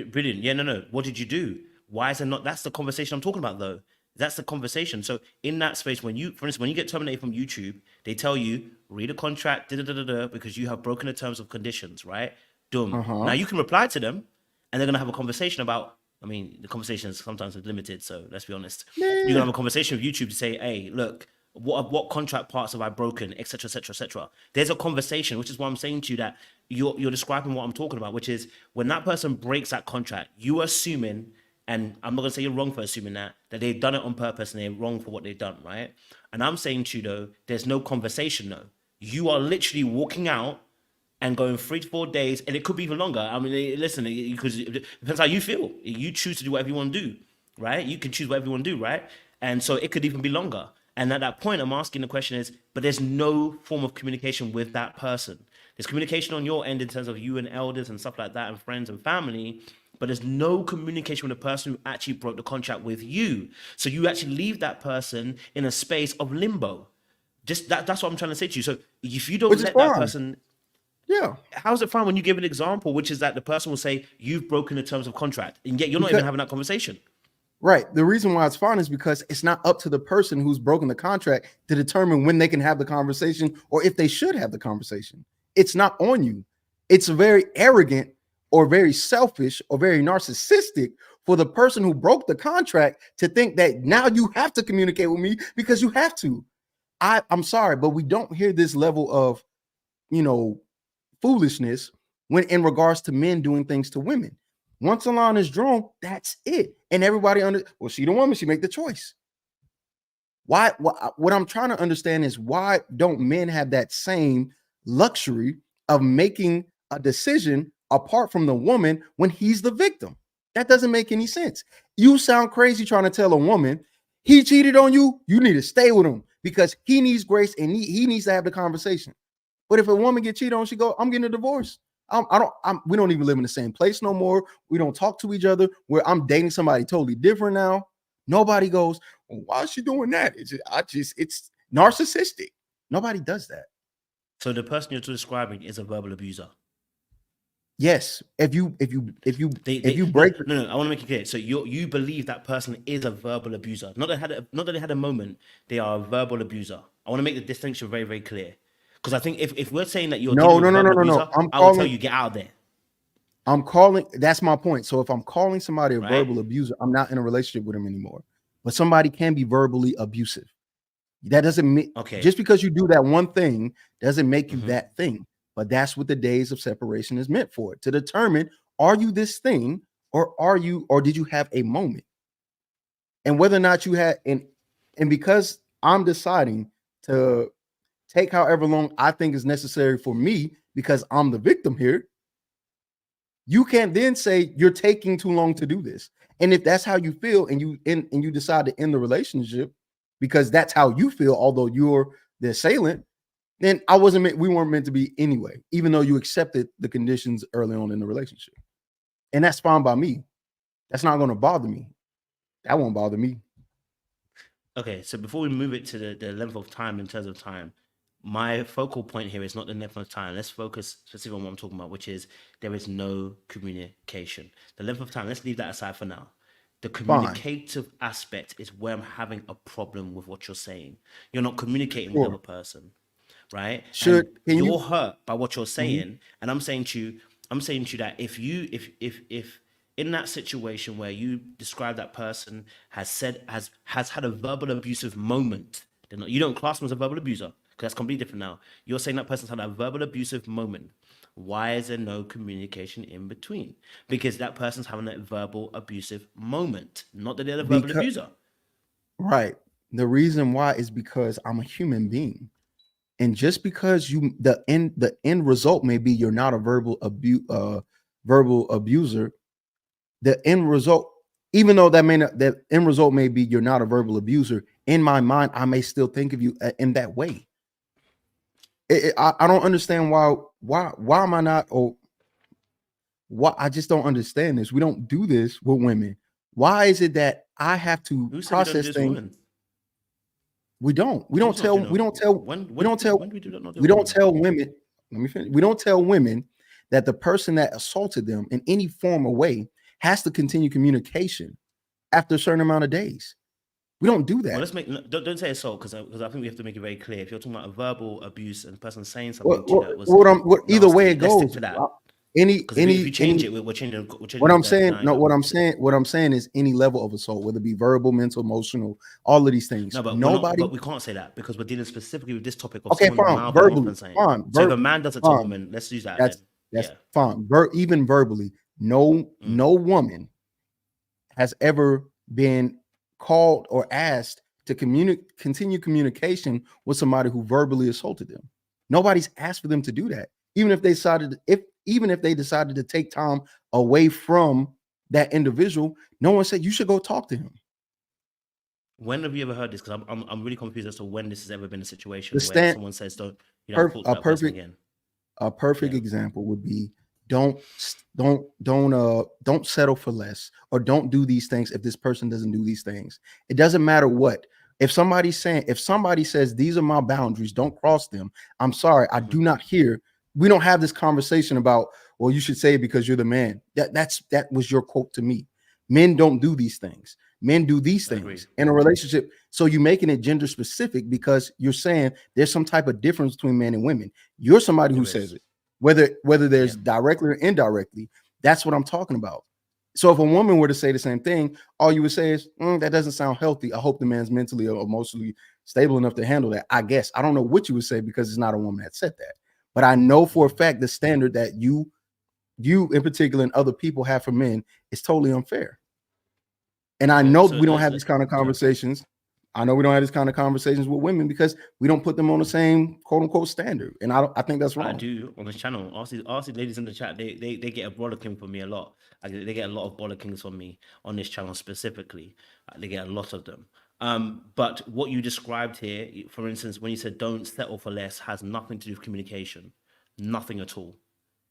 Brilliant. Yeah, no. What did you do? Why is it not? That's the conversation I'm talking about, though. That's the conversation. So in that space, for instance, when you get terminated from YouTube, they tell you read a contract, because you have broken the terms of conditions, right? Done. Now you can reply to them, and they're gonna have a conversation about. I mean, the conversation is sometimes limited, so let's be honest. You're gonna have a conversation with YouTube to say, hey, look, what contract parts have I broken, etc., etc., etc. There's a conversation, which is why I'm saying to you that you're describing what I'm talking about, which is when that person breaks that contract, you are assuming, and I'm not gonna say you're wrong for assuming that they've done it on purpose and they're wrong for what they've done, right? And I'm saying to you though, there's no conversation though. You are literally walking out and going 3 to 4 days, and it could be even longer. I mean, listen, because it depends how you feel. You choose to do whatever you want to do, right? You can choose whatever you want to do, right? And so it could even be longer. And at that point, I'm asking the question is, but there's no form of communication with that person. There's communication on your end in terms of you and elders and stuff like that, and friends and family, but there's no communication with the person who actually broke the contract with you. So you actually leave that person in a space of limbo. Just that's what I'm trying to say to you. So if you don't let that person... Yeah. How's it fine when you give an example, which is that the person will say, you've broken the terms of contract, and yet you're not even having that conversation? Right. The reason why it's fine is because it's not up to the person who's broken the contract to determine when they can have the conversation or if they should have the conversation. It's not on you. It's very arrogant or very selfish or very narcissistic for the person who broke the contract to think that now you have to communicate with me because you have to. I'm sorry, but we don't hear this level of, foolishness when in regards to men doing things to women. Once a line is drawn, that's it. And everybody she the woman, she make the choice. Why? What I'm trying to understand is why don't men have that same luxury of making a decision apart from the woman when he's the victim? That doesn't make any sense. You sound crazy trying to tell a woman he cheated on you. You need to stay with him because he needs grace and he needs to have the conversation. But if a woman get cheated on, she go, I'm getting a divorce. We don't even live in the same place no more. We don't talk to each other. Where I'm dating somebody totally different now. Nobody goes, well, why is she doing that? It's narcissistic. Nobody does that. So the person you're describing is a verbal abuser. Yes. If you break no, I want to make it clear. So you believe that person is a verbal abuser. Not that they had a moment, they are a verbal abuser. I want to make the distinction very, very clear. Because I think if we're saying that you're no, abuser, I will tell you, get out of there. That's my point. So if I'm calling somebody a verbal abuser, I'm not in a relationship with him anymore. But somebody can be verbally abusive. That doesn't mean just because you do that one thing doesn't make you that thing. But that's what the days of separation is meant for, to determine, are you this thing or did you have a moment? And whether or not you had, and because I'm deciding to take however long I think is necessary for me because I'm the victim here, you can't then say you're taking too long to do this. And if that's how you feel and you decide to end the relationship because that's how you feel, although you're the assailant, then we weren't meant to be anyway, even though you accepted the conditions early on in the relationship. And that's fine by me. That's not going to bother me. That won't bother me. Okay, so before we move it to the length of time in terms of time, my focal point here is not the length of time. Let's focus specifically on what I'm talking about, which is there is no communication. The length of time, let's leave that aside for now. The communicative aspect is where I'm having a problem with what you're saying. You're not communicating with the other person, right? You're hurt by what you're saying, and I'm saying to you that if in that situation where you describe that person has had a verbal abusive moment, you don't class them as a verbal abuser. That's completely different now. You're saying that person's had a verbal abusive moment. Why is there no communication in between? Because that person's having a verbal abusive moment, not that they're a verbal abuser. Right. The reason why is because I'm a human being. And just because the end result may be you're not a verbal abuser, the end result, even though that end result may be you're not a verbal abuser, in my mind, I may still think of you in that way. I don't understand why am I not, or why, I just don't understand this. We don't do this with women. Why is it that I have to Who said we don't do process this with things? women? We don't Who's not tell doing it? When we don't do tell when do we do that? Not do we it with don't women? tell women. Let me finish. We don't tell women that the person that assaulted them in any form or way has to continue communication after a certain amount of days. We don't do Well, that. let's make don't say assault, because I think we have to make it very clear. If you're talking about a verbal abuse and the person saying something to you that was Either way nasty, it let's stick goes. to that. Any Because if you change any it, we're changing what I'm the saying, no, dynamic. what I'm saying is any level of assault, whether it be verbal, mental, emotional, all of these things. No, but Nobody. but we can't say that because we're dealing specifically with this topic of Okay, someone fine. mouthing off Verbally, and saying. fine. So if a man does it to a Fine. woman, let's use that That's then. that's Yeah. fine. Even verbally, no woman has ever been called or asked to continue communication with somebody who verbally assaulted them. Nobody's asked for them to do that. Even if they decided to take time away from that individual, no one said you should go talk to him. When have you ever heard this? Because I'm really confused as to when this has ever been a situation The where stand- someone says don't talk to that person again. A perfect example would be don't settle for less, or don't do these things if this person doesn't do these things. It doesn't matter what. If somebody says these are my boundaries, don't cross them. I'm sorry, I do not hear. We don't have this conversation about, well, you should say it because you're the man. That was your quote to me. Men don't do these things. Men do these things in a relationship. So you're making it gender specific because you're saying there's some type of difference between men and women. You're somebody who says it, whether there's directly or indirectly. That's what I'm talking about. So if a woman were to say the same thing, all you would say is, that doesn't sound healthy. I hope the man's mentally or emotionally stable enough to handle that. I guess I don't know what you would say because it's not a woman that said that. But I know for a fact the standard that you in particular and other people have for men is totally unfair. And I know we don't have these kind of conversations. I know we don't have these kind of conversations with women because we don't put them on the same quote unquote standard. And I think that's wrong. I do on this channel. Ask the ladies in the chat. They get a bollocking from me a lot. They get a lot of bollockings from me on this channel specifically. They get a lot of them. But what you described here, for instance, when you said don't settle for less, has nothing to do with communication. Nothing at all.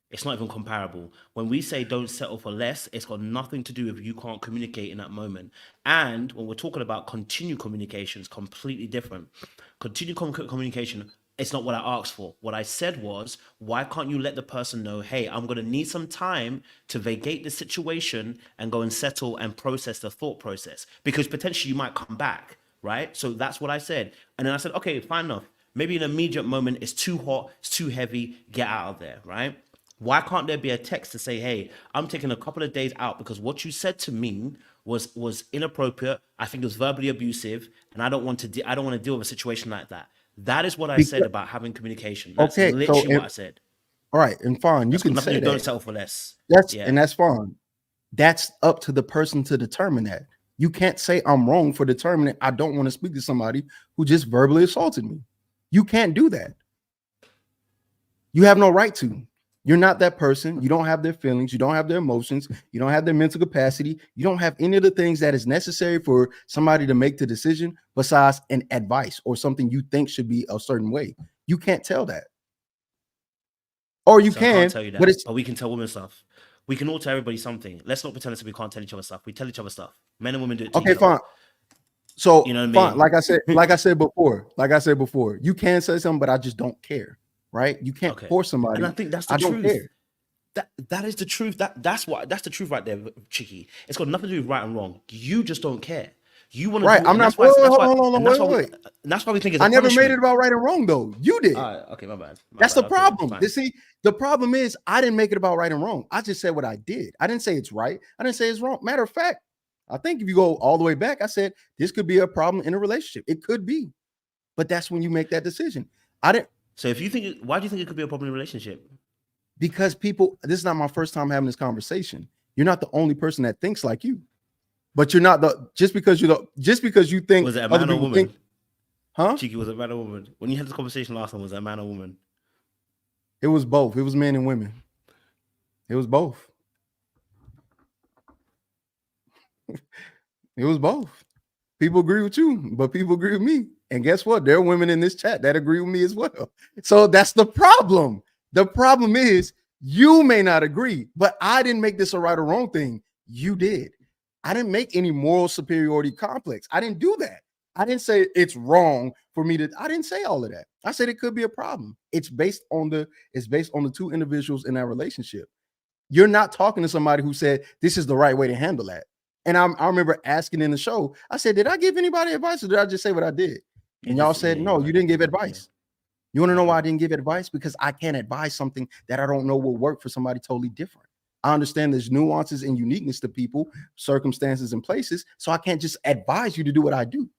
It's not even comparable. When we say don't settle for less, it's got nothing to do with you can't communicate in that moment. And when we're talking about continued communication, it's completely different. Continued communication, it's not what I asked for. What I said was, why can't you let the person know, hey, I'm going to need some time to vacate the situation and go and settle and process the thought process, because potentially you might come back, right? So that's what I said. And then I said, okay, fine enough. Maybe in an immediate moment, it's too hot, it's too heavy, get out of there, right? Why can't there be a text to say, hey, I'm taking a couple of days out because what you said to me was inappropriate. I think it was verbally abusive, and I don't want to deal with a situation like that. That is what I said about having communication. That's literally what I said. All right, and fine, you can say that. Don't settle for less. And that's fine. That's up to the person to determine that. You can't say I'm wrong for determining I don't want to speak to somebody who just verbally assaulted me. You can't do that. You have no right to. You're not that person. You don't have their feelings. You don't have their emotions. You don't have their mental capacity. You don't have any of the things that is necessary for somebody to make the decision besides an advice or something you think should be a certain way. You can't tell that. Or you can, I can't tell you that, but we can tell women stuff. We can all tell everybody something. Let's not pretend as if we can't tell each other stuff. We tell each other stuff. Men and women do it to each other. Fine. So you know what I mean? Like I said before, you can say something, but I just don't care. Right? You can't force somebody. And I think that's the truth. That is the truth. That's the truth right there, Chicky. It's got nothing to do with right and wrong. You just don't care. You want to. Right. I'm not. That's why we think it's. I never made it about right and wrong, though. You did. Okay, my bad. That's the problem. You see, the problem is I didn't make it about right and wrong. I just said what I did. I didn't say it's right. I didn't say it's wrong. Matter of fact, I think if you go all the way back, I said this could be a problem in a relationship. It could be, but that's when you make that decision. I didn't. So if you think, why do you think it could be a problem in a relationship? Because people, this is not my first time having this conversation. You're not the only person that thinks like you, but you're not just because you think. Was it a man or woman? Huh? Cheeky, was it a man or woman? When you had this conversation last time, was it a man or woman? It was both. It was men and women. It was both. It was both. People agree with you, but people agree with me. And guess what? There are women in this chat that agree with me as well. So that's the problem. The problem is you may not agree, but I didn't make this a right or wrong thing. You did. I didn't make any moral superiority complex. I didn't do that. I didn't say it's wrong for me to. I didn't say all of that. I said it could be a problem. It's based on the two individuals in that relationship. You're not talking to somebody who said this is the right way to handle that. And I remember asking in the show, I said, did I give anybody advice or did I just say what I did? And y'all said, no, you didn't give advice. You want to know why I didn't give advice? Because I can't advise something that I don't know will work for somebody totally different. I understand there's nuances and uniqueness to people, circumstances, and places. So I can't just advise you to do what I do.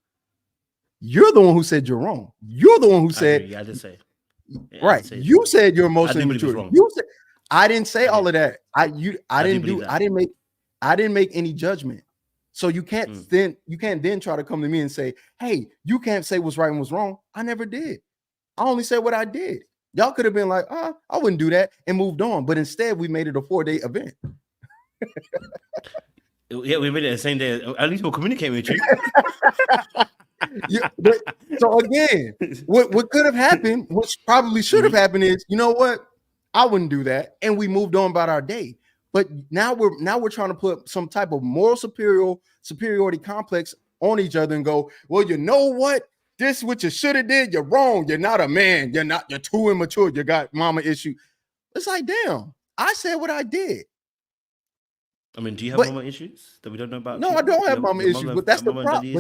You're the one who said you're wrong. You're the one who said, I did say. Yeah, right. say you said you're emotionally mature. You said, I didn't say all of that. I didn't make any judgment. So you can't then try to come to me and say, hey, you can't say what's right and what's wrong. I never did. I only said what I did. Y'all could have been like, I wouldn't do that and moved on. But instead, we made it a 4-day event. Yeah, we made it the same day. At least we'll communicate with you. So again, what could have happened, which probably should have happened, is, you know what? I wouldn't do that. And we moved on about our day. But now we're trying to put some type of moral superiority complex on each other and go, well, you know what? This is what you should have did. You're wrong. You're not a man. You're too immature. You got mama issue. It's like, damn, I said what I did. I mean, do you have mama issues that we don't know about? No, I don't have mama issues, but that's the problem.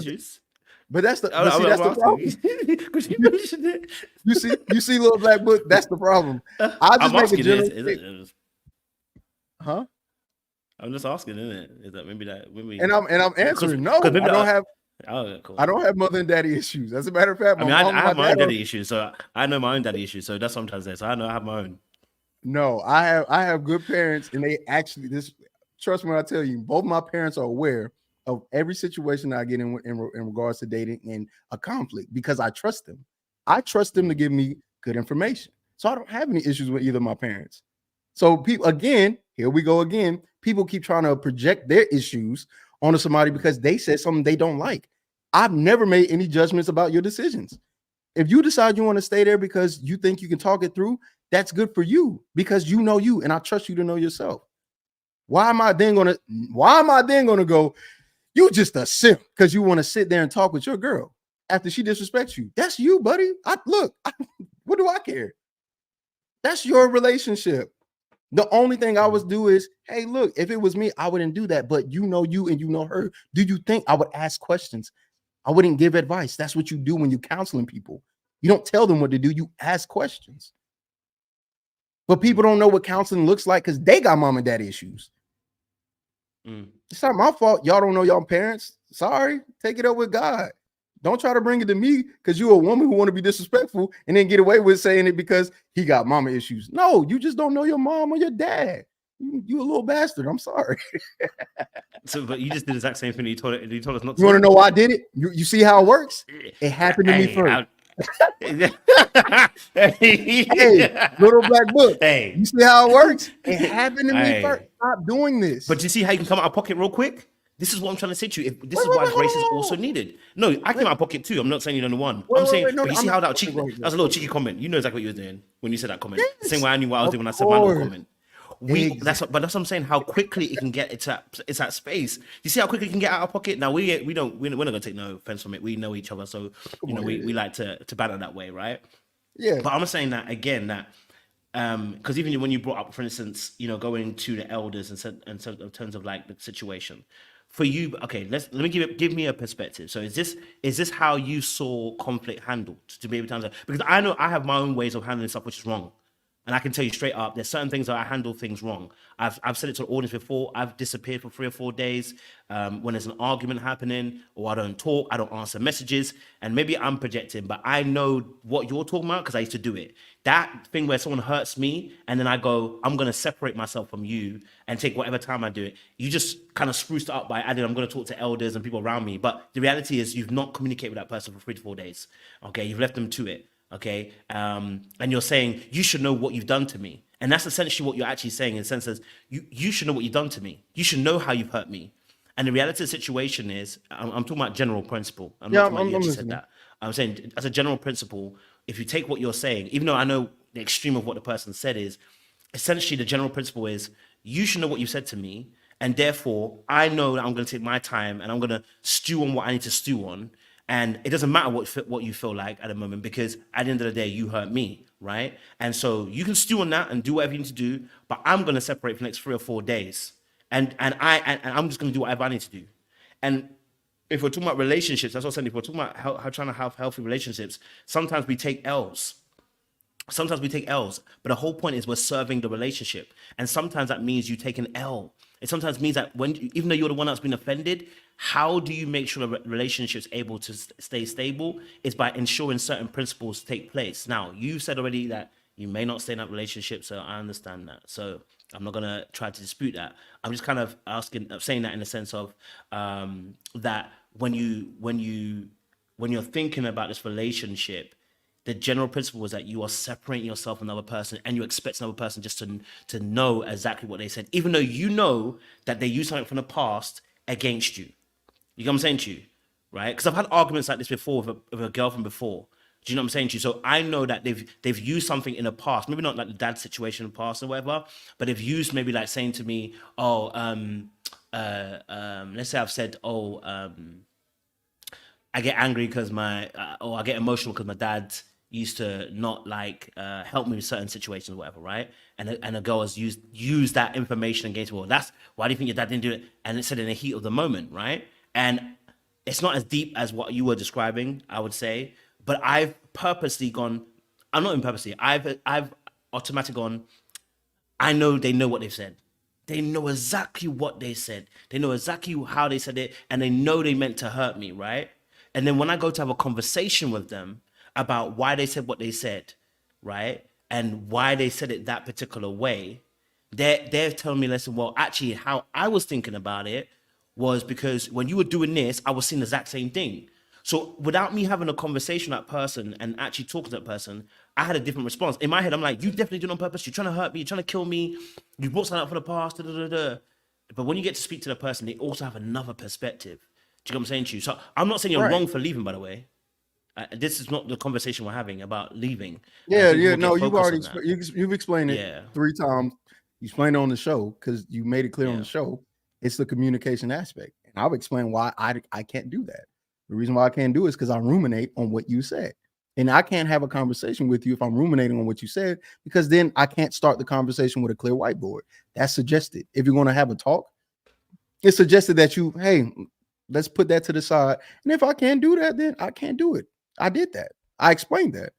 But that's the problem. You see, little black book. That's the problem. I just make a general. Huh? I'm just asking, isn't it? Is that maybe And I'm answering no. I don't have. Oh, cool. I don't have mother and daddy issues. As a matter of fact, I have my own daddy issues, so I know my own daddy issues. So that's what I'm trying to say. So I know I have my own. No, I have good parents, and they actually trust me when I tell you, both my parents are aware of every situation I get in regards to dating and a conflict because I trust them. I trust them to give me good information, so I don't have any issues with either of my parents. So people, again, here we go again. People keep trying to project their issues onto somebody because they said something they don't like. I've never made any judgments about your decisions. If you decide you want to stay there because you think you can talk it through, that's good for you because you know you, and I trust you to know yourself. Why am I then gonna go, you just a simp because you want to sit there and talk with your girl after she disrespects you? That's you, buddy. What do I care? That's your relationship. The only thing I would do is, hey, look, if it was me, I wouldn't do that. But you know you and you know her. Do you think I would ask questions? I wouldn't give advice. That's what you do when you're counseling people. You don't tell them what to do. You ask questions. But people don't know what counseling looks like because they got mom and dad issues. It's not my fault. Y'all don't know y'all parents. Sorry. Take it up with God. Don't try to bring it to me because you're a woman who want to be disrespectful and then get away with saying it because he got mama issues. No, you just don't know your mom or your dad. You a little bastard. I'm sorry. So, but you just did the exact same thing. You told us not to. You want to know why I did it? You see how it works? It happened to me first. Hey, little black book. Hey, you see how it works? It happened to me first. Stop doing this. But you see how you can come out of pocket real quick? This is what I'm trying to say to you. This is why grace is also needed. No, I came out of pocket too. I'm not saying you're the one. I'm saying, but you see how that that's a little cheeky comment. You know exactly what you were doing when you said that comment. Yes, same way I knew what I was doing when I said my little comment. That's what I'm saying. How quickly it can get it's that space. You see how quickly it can get out of pocket. Now we're not gonna take no offense from it. We know each other, so we like to banter that way, right? Yeah. But I'm saying that again that. Because even when you brought up, for instance, going to the elders and in terms of like the situation. For you, okay, let me give me a perspective. So is this how you saw conflict handled to be able to handle? Because I know I have my own ways of handling stuff which is wrong, and I can tell you straight up, there's certain things that I handle things wrong. I've said it to the audience before. I've disappeared for 3 or 4 days when there's an argument happening, or I don't talk, I don't answer messages, and maybe I'm projecting, but I know what you're talking about because I used to do it. That thing where someone hurts me and then I go, I'm going to separate myself from you and take whatever time I do it. You just kind of spruced it up by adding, I'm going to talk to elders and people around me. But the reality is you've not communicated with that person for 3 to 4 days. Okay. You've left them to it. Okay. And you're saying, you should know what you've done to me. And that's essentially what you're actually saying in the sense that you should know what you've done to me. You should know how you've hurt me. And the reality of the situation is, I'm talking about general principle. I'm not talking about you actually said that. I'm saying as a general principle, if you take what you're saying, even though I know the extreme of what the person said is, essentially the general principle is you should know what you said to me, and therefore I know that I'm going to take my time and I'm going to stew on what I need to stew on, and it doesn't matter what you feel like at the moment, because at the end of the day you hurt me, right? And so you can stew on that and do whatever you need to do, but I'm going to separate for the next 3 or 4 days, and I'm just going to do whatever I need to do. And if we're talking about relationships, that's what I'm saying. If we're talking about how trying to have healthy relationships, sometimes we take L's. Sometimes we take L's, but the whole point is we're serving the relationship. And sometimes that means you take an L. It sometimes means that even though you're the one that's been offended, how do you make sure the relationship's able to stay stable? Is by ensuring certain principles take place. Now, you said already that you may not stay in that relationship, so I understand that. So I'm not gonna try to dispute that. I'm just kind of saying that in the sense of that when you're thinking about this relationship, the general principle is that you are separating yourself from another person, and you expect another person just to know exactly what they said, even though you know that they used something from the past against you. You know what I'm saying to you, right? Because I've had arguments like this before with a girlfriend before. Do you know what I'm saying to you? So I know that they've used something in the past, maybe not like the dad situation in the past or whatever, but they've used maybe like saying to me, let's say I've said, I get angry because or I get emotional because my dad used to not like help me with certain situations or whatever, right? And a girl has used that information against me. Well, that's why do you think your dad didn't do it? And it said in the heat of the moment, right? And it's not as deep as what you were describing, I would say, but I've purposely gone. I'm not even purposely. I've automatically gone. I know they know what they've said. They know exactly what they said. They know exactly how they said it, and they know they meant to hurt me, right? And then when I go to have a conversation with them about why they said what they said, right, and why they said it that particular way, they're telling me, listen, well, actually, how I was thinking about it was because when you were doing this, I was seeing the exact same thing. So without me having a conversation with that person and actually talking to that person, I had a different response. In my head, I'm like, you definitely did it on purpose. You're trying to hurt me. You're trying to kill me. You brought something up from the past. Da, da, da, da. But when you get to speak to the person, they also have another perspective. Do you know what I'm saying to you? So I'm not saying you're wrong for leaving, by the way. This is not the conversation we're having about leaving. Yeah. No, you've explained it 3 times. You explained it on the show because you made it clear on the show. It's the communication aspect. And I've explained why I can't do that. The reason why I can't do it is because I ruminate on what you said. And I can't have a conversation with you if I'm ruminating on what you said, because then I can't start the conversation with a clear whiteboard. That's suggested. If you're going to have a talk, it's suggested that hey, let's put that to the side. And if I can't do that, then I can't do it. I did that. I explained that.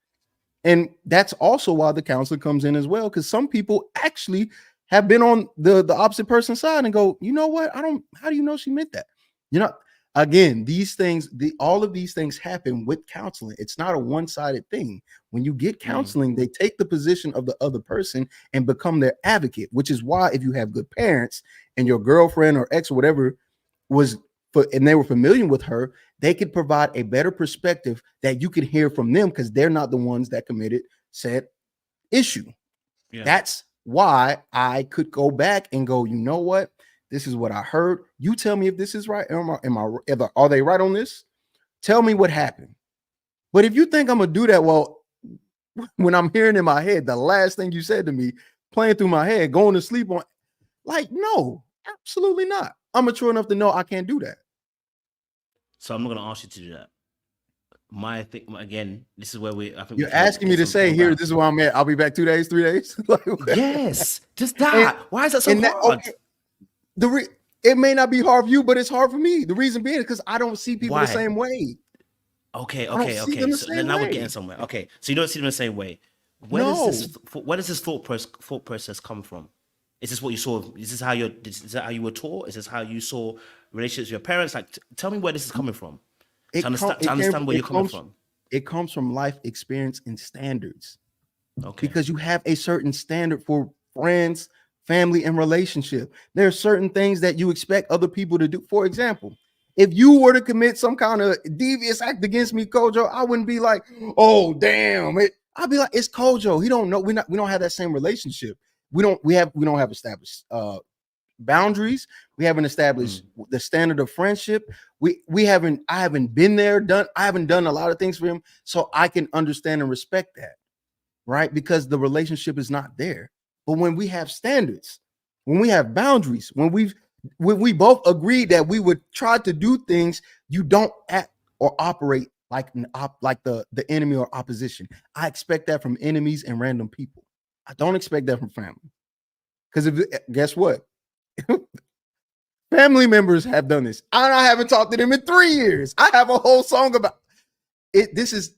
And that's also why the counselor comes in as well, because some people actually have been on the opposite person's side and go, you know what? How do you know she meant that? You know, again, these things, all of these things happen with counseling. It's not a one-sided thing. When you get counseling, they take the position of the other person and become their advocate, which is why if you have good parents and your girlfriend or ex or whatever and they were familiar with her, they could provide a better perspective that you could hear from them because they're not the ones that committed said issue. Yeah. That's why I could go back and go, you know what? This is what I heard. You tell me if this is right. Are they right on this? Tell me what happened. But if you think I'm going to do that, well, when I'm hearing in my head, the last thing you said to me, playing through my head, going to sleep on, like, no, absolutely not. I'm mature enough to know I can't do that. So I'm not going to ask you to do that. My thing, again, this is where I think you're asking me to say here, this is where I'm at. I'll be back 2 days, 3 days. Yes, just that. Why is that so hard? It may not be hard for you, but it's hard for me. The reason being is because I don't see people the same way. Okay. So then now we're getting somewhere. Okay, so you don't see them the same way. Where does this thought process come from? Is this what you saw? Is that how you were taught? Is this how you saw relationships with your parents? Like, tell me where this is coming from. To understand where you're coming from. It comes from life experience and standards. Okay. Because you have a certain standard for friends, family, and relationship. There are certain things that you expect other people to do. For example, if you were to commit some kind of devious act against me, Kojo, I wouldn't be like, oh, damn. I'd be like, it's Kojo. He don't know. We don't have that same relationship. We don't have established boundaries. We haven't established the standard of friendship. I haven't been there, I haven't done a lot of things for him, so I can understand and respect that, right? Because the relationship is not there. But when we have standards, when we have boundaries, when we both agreed that we would try to do things, you don't act or operate like the enemy or opposition. I expect that from enemies and random people. I don't expect that from family. Because guess what? Family members have done this. I haven't talked to them in 3 years. I have a whole song about it. This is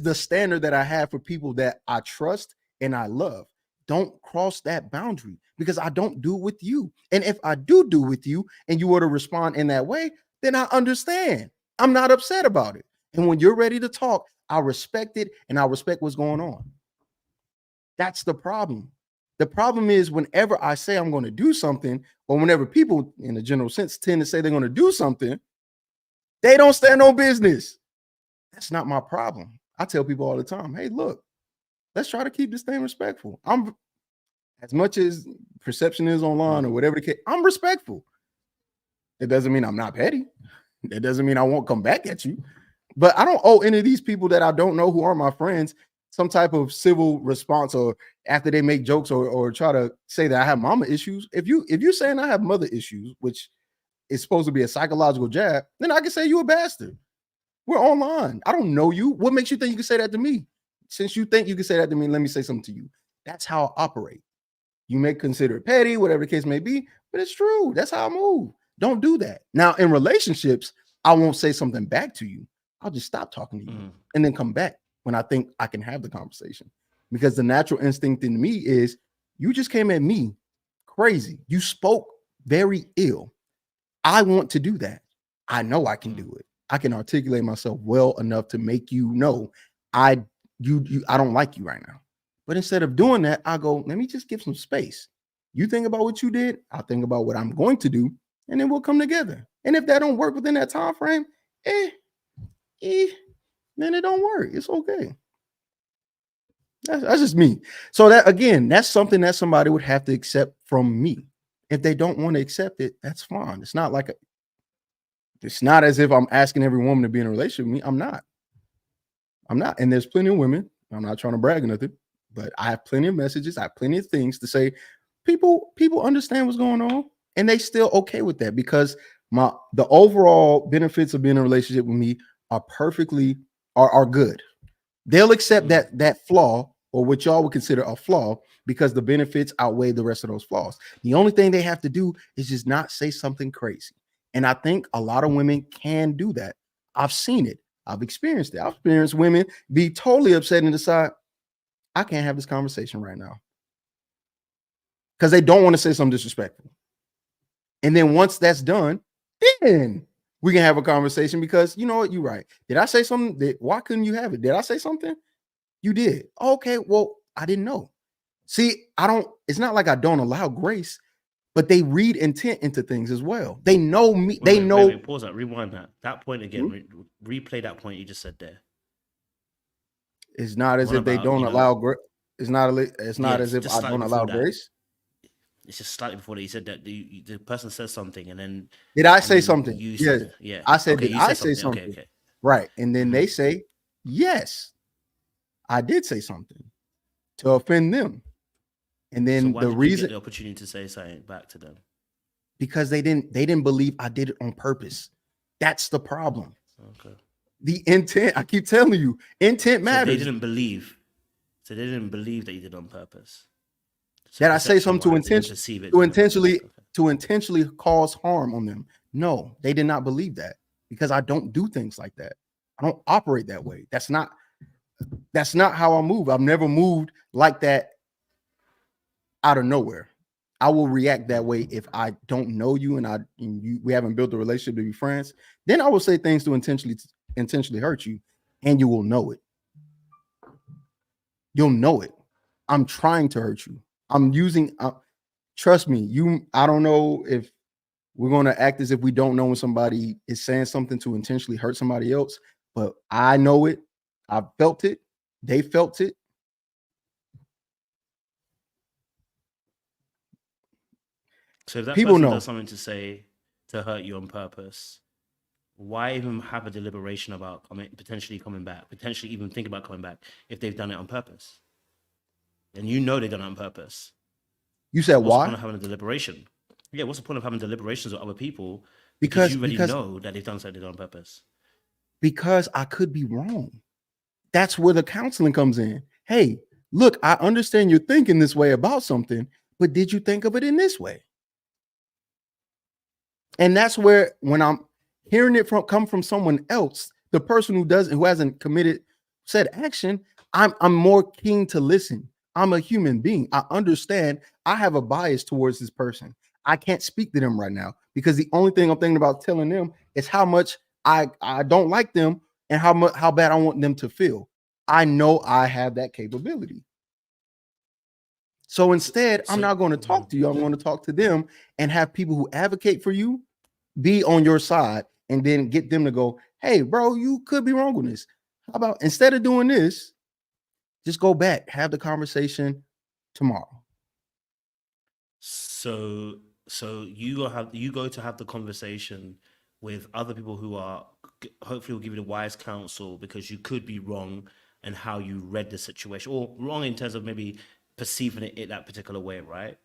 the standard that I have for people that I trust and I love. Don't cross that boundary, because I don't do it with you. And if I do with you and you were to respond in that way, then I understand. I'm not upset about it. And when you're ready to talk, I respect it, and I respect what's going on. That's the problem. The problem is whenever I say I'm going to do something, or whenever people in a general sense tend to say they're going to do something, they don't stand on business. That's not my problem. I tell people all the time, hey, look, let's try to keep this thing respectful. I'm, as much as perception is online or whatever the case, I'm respectful. It doesn't mean I'm not petty. It doesn't mean I won't come back at you. But I don't owe any of these people that I don't know who are my friends some type of civil response, or after they make jokes or try to say that I have mama issues. If you're saying I have mother issues, which is supposed to be a psychological jab, then I can say you a bastard. We're online. I don't know you. What makes you think you can say that to me? Since you think you can say that to me, let me say something to you. That's how I operate. You may consider it petty, whatever the case may be, but it's true. That's how I move. Don't do that. Now, in relationships, I won't say something back to you. I'll just stop talking to you and then come back when I think I can have the conversation. Because the natural instinct in me is, you just came at me crazy. You spoke very ill. I want to do that. I know I can do it. I can articulate myself well enough to make you know I don't like you right now. But instead of doing that, I go, let me just give some space. You think about what you did, I'll think about what I'm going to do, and then we'll come together. And if that don't work within that time frame, then it don't work. It's okay. That's just me. So that, again, that's something that somebody would have to accept from me. If they don't want to accept it, that's fine. It's not as if I'm asking every woman to be in a relationship with me. I'm not. And there's plenty of women. I'm not trying to brag or nothing, but I have plenty of messages. I have plenty of things to say. People understand what's going on, and they still okay with that, because the overall benefits of being in a relationship with me are good. They'll accept that flaw, or what y'all would consider a flaw, because the benefits outweigh the rest of those flaws. The only thing they have to do is just not say something crazy. And I think a lot of women can do that. I've seen it. I've experienced it. I've experienced women be totally upset and decide, I can't have this conversation right now, because they don't want to say something disrespectful. And then once that's done, then we can have a conversation, because you know what? You're right. Did I say something? Why couldn't you have it? Did I say something? You did. Okay, well, I didn't know. See, it's not like I don't allow grace, but they read intent into things as well. They know me. Wait, pause that. Rewind that point again. Replay that point you just said there. It's not as if they don't allow grace. It's not as if I don't allow grace. It's just slightly before that. You said that the person says something, and then did I say something? Yeah. I said, did I say something? Okay. Right. And then they say, yes, I did say something to offend them. And then the reason, the opportunity to say something back to them, because they didn't believe I did it on purpose. That's the problem. Okay. The intent, I keep telling you, intent matters. They didn't believe that you did it on purpose. So that I say something to intentionally cause harm on them. No, they did not believe that, because I don't do things like that. I don't operate that way. That's not how I move. I've never moved like that out of nowhere. I will react that way if I don't know you and we haven't built a relationship to be friends. Then I will say things to intentionally hurt you, and you will know it. You'll know it. I'm trying to hurt you. I'm using, trust me, I don't know if we're going to act as if we don't know when somebody is saying something to intentionally hurt somebody else, but I know it. I felt it. They felt it. So if that People person know. does something to say to hurt you on purpose, why even have a deliberation about potentially coming back, potentially even think about coming back if they've done it on purpose? And you know they've done it on purpose. You said What's the why? point of having a deliberation? Yeah, what's the point of having deliberations with other people? Because you already know that they've done something on purpose. Because I could be wrong. That's where the counseling comes in. Hey, look, I understand you're thinking this way about something, but did you think of it in this way? And that's where, when I'm hearing it come from someone else, the person who hasn't committed said action, I'm more keen to listen. I'm a human being. I understand I have a bias towards this person. I can't speak to them right now because the only thing I'm thinking about telling them is how much I don't like them and how bad I want them to feel. I know I have that capability. So instead, I'm not going to talk to you. I'm going to talk to them and have people who advocate for you be on your side, and then get them to go, hey, bro, you could be wrong with this. How about instead of doing this, just go back, have the conversation tomorrow. So you go to have the conversation with other people who are hopefully will give you the wise counsel, because you could be wrong in how you read the situation, or wrong in terms of maybe perceiving it that particular way, right?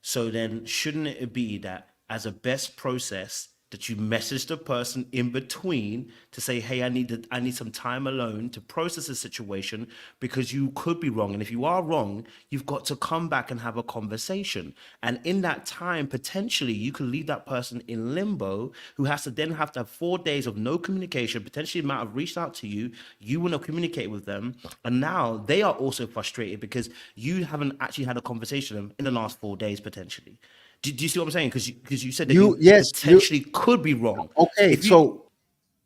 So then shouldn't it be that as a best process that you message the person in between to say, hey, I need some time alone to process the situation, because you could be wrong. And if you are wrong, you've got to come back and have a conversation. And in that time, potentially you could leave that person in limbo, who has to have 4 days of no communication, potentially might have reached out to you, you want to communicate with them. And now they are also frustrated because you haven't actually had a conversation in the last 4 days, potentially. Do you see what I'm saying? Because you said that you potentially could be wrong. Okay, so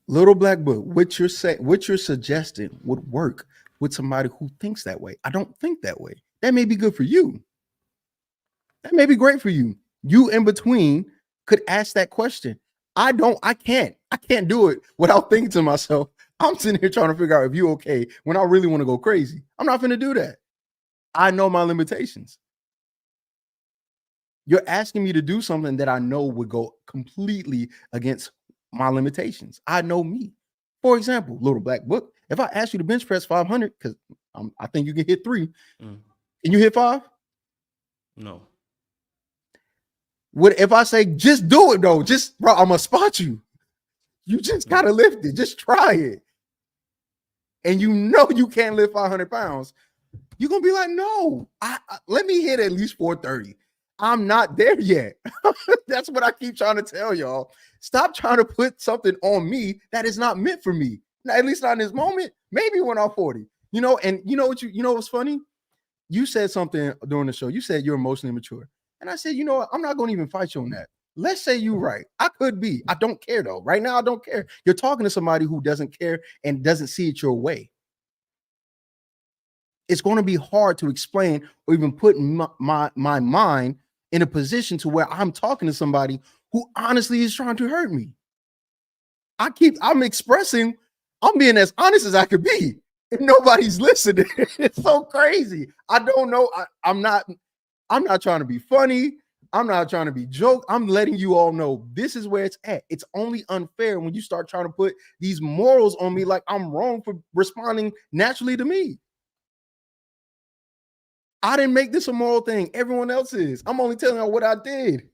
Little Black Book, what you're suggesting would work with somebody who thinks that way. I don't think that way. That may be good for you. That may be great for you. You in between could ask that question. I can't do it without thinking to myself, I'm sitting here trying to figure out if you okay when I really want to go crazy. I'm not going to do that. I know my limitations. You're asking me to do something that I know would go completely against my limitations. I know me. For example, Little Black Book, if I ask you to bench press 500, because I think you can hit 3, can you hit 5? No. What if I say, just do it though? Bro, I'm gonna spot you. You just gotta lift it. Just try it. And you know you can't lift 500 pounds. You're gonna be like, no, let me hit at least 430. I'm not there yet. That's what I keep trying to tell y'all. Stop trying to put something on me that is not meant for me. At least not in this moment. Maybe when I'm 40. And you know what's funny? You said something during the show. You said you're emotionally mature. And I said, you know what? I'm not going to even fight you on that. Let's say you're right. I could be. I don't care though. Right now, I don't care. You're talking to somebody who doesn't care and doesn't see it your way. It's going to be hard to explain or even put my mind in a position to where I'm talking to somebody who honestly is trying to hurt me. I'm being as honest as I could be. If nobody's listening, it's so crazy. I don't know. I'm not trying to be funny. I'm not trying to be joke. I'm letting you all know this is where it's at. It's only unfair when you start trying to put these morals on me like I'm wrong for responding naturally to me. I didn't make this a moral thing. Everyone else is. I'm only telling you what I did.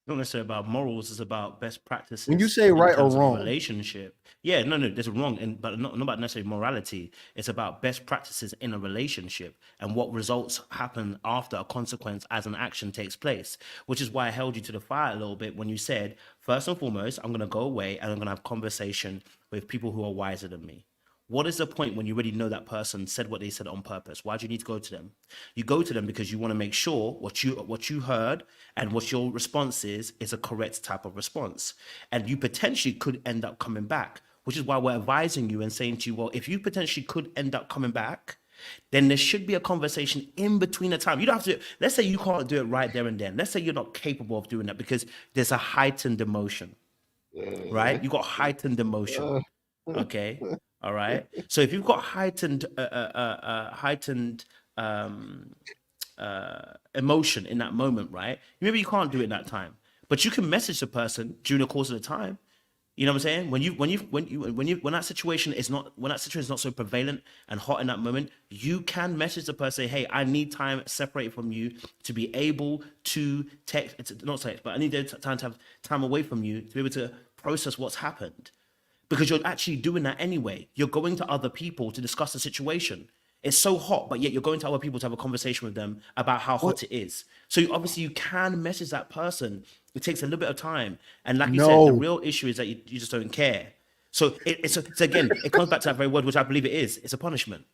Not necessarily about morals, it's about best practices. When you say right or wrong, relationship. Yeah, no, there's a wrong, but not about necessarily morality. It's about best practices in a relationship and what results happen after a consequence as an action takes place. Which is why I held you to the fire a little bit when you said, first and foremost, I'm going to go away and I'm going to have conversation with people who are wiser than me. What is the point when you already know that person said what they said on purpose? Why do you need to go to them? You go to them because you want to make sure what you heard and what your response is a correct type of response. And you potentially could end up coming back, which is why we're advising you and saying to you, well, if you potentially could end up coming back, then there should be a conversation in between the time. You don't have to, let's say you can't do it right there and then. Let's say you're not capable of doing that because there's a heightened emotion, right? You got heightened emotion, okay? All right. So if you've got heightened emotion in that moment, right? Maybe you can't do it in that time, but you can message the person during the course of the time. You know what I'm saying? When that situation is not so prevalent and hot in that moment, you can message the person, say, "Hey, I need time separated from you to be able to not text, but I need time to have time away from you to be able to process what's happened." Because you're actually doing that anyway. You're going to other people to discuss the situation. It's so hot, but yet you're going to other people to have a conversation with them about how hot it is. So obviously you can message that person. It takes a little bit of time. And like you said, the real issue is that you just don't care. So it's again, it comes back to that very word, which I believe it is. It's a punishment.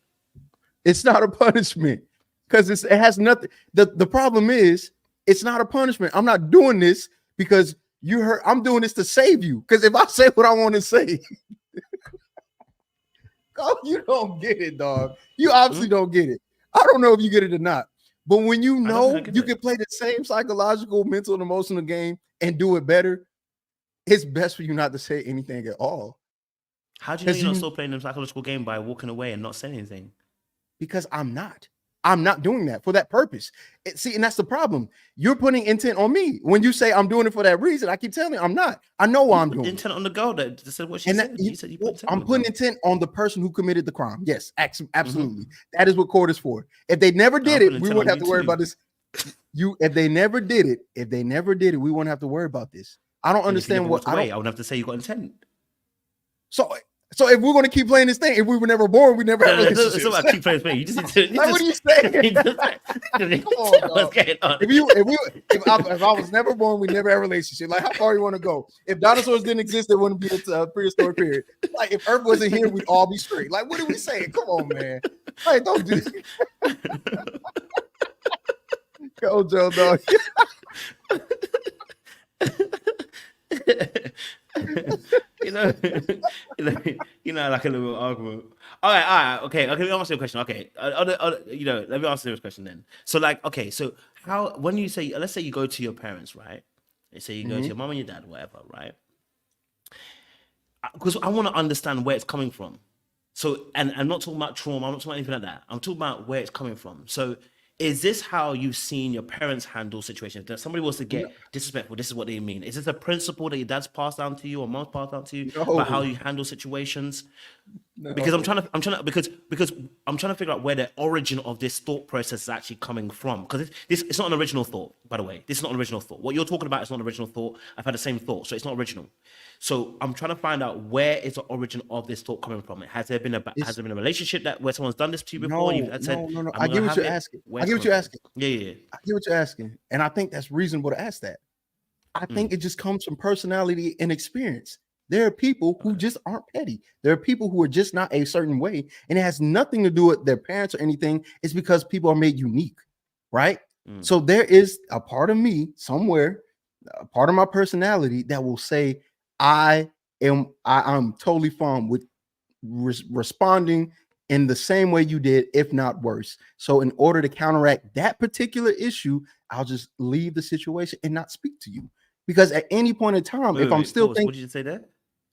It's not a punishment because it has nothing. The problem is it's not a punishment. I'm not doing this because you heard. I'm doing this to save you. Because if I say what I want to say, oh, you don't get it, dog. You obviously don't get it. I don't know if you get it or not. But when you know you can play the same psychological, mental, and emotional game and do it better, it's best for you not to say anything at all. How do you know you're not still playing the psychological game by walking away and not saying anything? Because I'm not doing that for that purpose. See, and that's the problem. You're putting intent on me. When you say I'm doing it for that reason, I keep telling you I'm not. I know why I'm doing intent on the girl that said what she said. You said you put I'm putting intent on the person who committed the crime. Yes, absolutely. That is what court is for. If they never did it, we wouldn't have to worry about this. If they never did it, we wouldn't have to worry about this. I don't understand what I wouldn't have to say you got intent. So if we're going to keep playing this thing, if we were never born, we never had relationships. It's about keep playing this thing. You just need to. What are you saying? Come on, what's going on? If I was never born, we never had a relationship. Like, how far you want to go? If dinosaurs didn't exist, there wouldn't be a prehistoric period. Like, if Earth wasn't here, we'd all be straight. Like, what are we saying? Come on, man. Like, don't do this. Go, Joe, dog. Like a little argument. All right, okay. Let me ask you a question. Okay, let me ask you this question then. So, like, okay, so how when you say, let's say you go to your parents, right? Let's say you go to your mom and your dad, whatever, right? Because I want to understand where it's coming from. So, and I'm not talking about trauma. I'm not talking about anything like that. I'm talking about where it's coming from. So, is this how you've seen your parents handle situations? If somebody was to get disrespectful, this is what they mean. Is this a principle that your dad's passed down to you or mom's passed down to you about how you handle situations? No. Because I'm trying to figure out where the origin of this thought process is actually coming from. Because it's not an original thought, by the way. This is not an original thought. What you're talking about is not an original thought. I've had the same thought, so it's not original. So I'm trying to find out where is the origin of this thought coming from. Has there been a relationship where someone's done this to you before? No. I get what you're asking. Yeah. I get what you're asking, and I think that's reasonable to ask that. I think it just comes from personality and experience. There are people who just aren't petty. There are people who are just not a certain way, and it has nothing to do with their parents or anything. It's because people are made unique, right? So there is a part of me somewhere, a part of my personality that will say, I'm totally fine with responding in the same way you did, if not worse. So in order to counteract that particular issue, I'll just leave the situation and not speak to you. Because at any point in time, if I'm still thinking, what did you say there?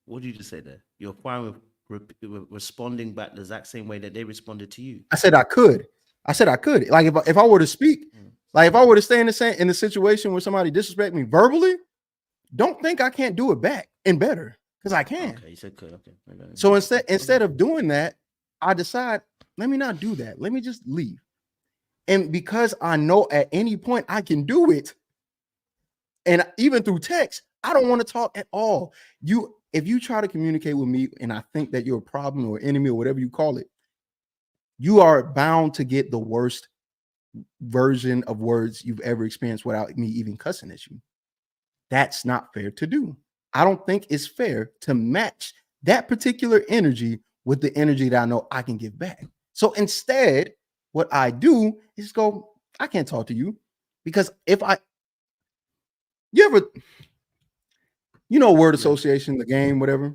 What did you just say there? You're fine with responding back the exact same way that they responded to you. I said I could. Like if I were to speak, like if I were to stay in the situation where somebody disrespect me verbally, don't think I can't do it back and better, because I can. Okay, you said could. Okay. So instead of doing that, I decide, let me not do that. Let me just leave. And because I know at any point I can do it, and even through text, I don't want to talk at all. If you try to communicate with me and I think that you're a problem or enemy or whatever you call it, you are bound to get the worst version of words you've ever experienced without me even cussing at you. That's not fair to do. I don't think it's fair to match that particular energy with the energy that I know I can give back. So instead, what I do is go, I can't talk to you, because word association, the game, whatever.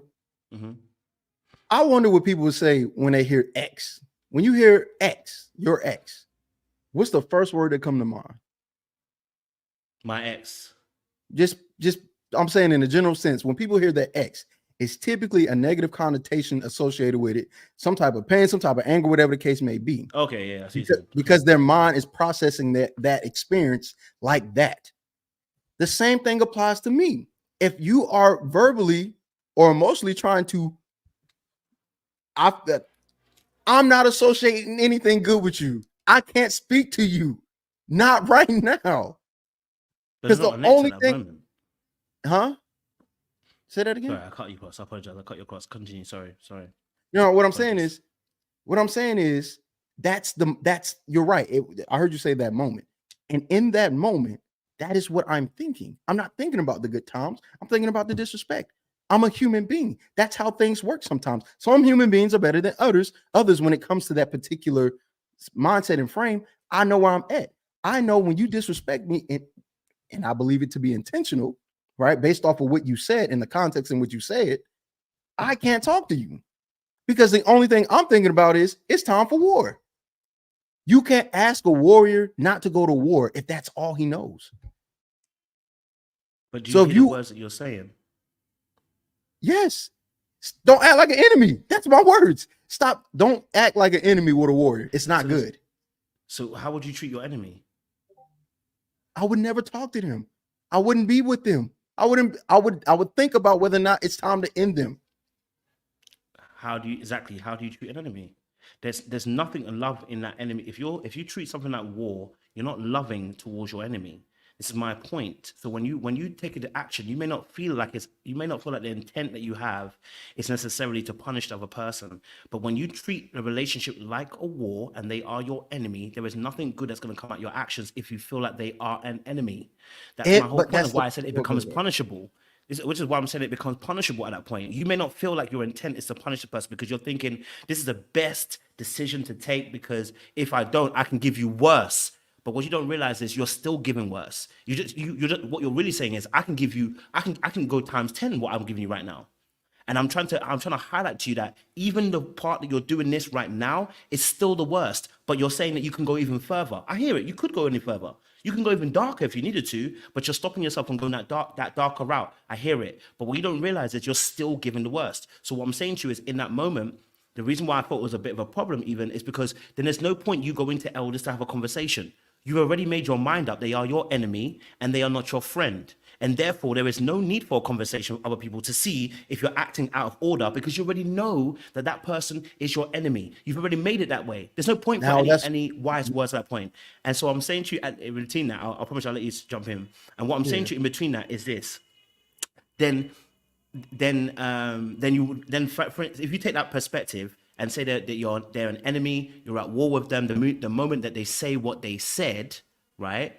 I wonder what people would say when they hear X. When you hear X, your ex, what's the first word that come to mind? My ex. Just I'm saying in a general sense, when people hear that X, is typically a negative connotation associated with it, some type of pain, some type of anger, whatever the case may be. Okay, yeah, I see. Because their mind is processing that experience like that. The same thing applies to me. If you are verbally or emotionally trying to, I'm not associating anything good with you. I can't speak to you. Not right now. Because the only thing, huh? Say that again. Sorry, I cut you across. I apologize. I cut you across. Continue. Sorry. No, what I'm saying is, that's you're right. I heard you say that moment. And in that moment, that is what I'm thinking. I'm not thinking about the good times. I'm thinking about the disrespect. I'm a human being. That's how things work sometimes. Some human beings are better than others. Others, when it comes to that particular mindset and frame, I know where I'm at. I know when you disrespect me, and I believe it to be intentional, right? Based off of what you said and the context in which you say it, I can't talk to you because the only thing I'm thinking about is it's time for war. You can't ask a warrior not to go to war if that's all he knows. But do you hear the words that you're saying? Yes. Don't act like an enemy. That's my words. Stop. Don't act like an enemy with a warrior. It's not good. So how would you treat your enemy? I would never talk to them. I wouldn't be with them. I would think about whether or not it's time to end them. How do you treat an enemy? There's nothing of love in that enemy. If you treat something like war, you're not loving towards your enemy. This is my point. So when you take the action, you may not feel like the intent that you have is necessarily to punish the other person. But when you treat the relationship like a war and they are your enemy, there is nothing good that's going to come out of your actions if you feel like they are an enemy. That's my whole point of why I said it becomes punishable. Which is why I'm saying it becomes punishable at that point. You may not feel like your intent is to punish the person because you're thinking this is the best decision to take because if I don't, I can give you worse. But what you don't realize is you're still giving worse. What you're really saying is I can go times 10 what I'm giving you right now. And I'm trying to highlight to you that even the part that you're doing this right now is still the worst. But you're saying that you can go even further. I hear it. You could go any further. You can go even darker if you needed to, but you're stopping yourself from going that darker route. I hear it. But what you don't realize is you're still giving the worst. So what I'm saying to you is in that moment, the reason why I thought it was a bit of a problem even is because then there's no point you going to elders to have a conversation. You already made your mind up. They are your enemy and they are not your friend. And therefore, there is no need for a conversation with other people to see if you're acting out of order because you already know that that person is your enemy. You've already made it that way. There's no point for any wise words at that point. And so I'm saying to you in between that, I promise I'll let you jump in. And what I'm saying to you in between that is this. Then if you take that perspective and say that they're an enemy, you're at war with them, the moment that they say what they said, right?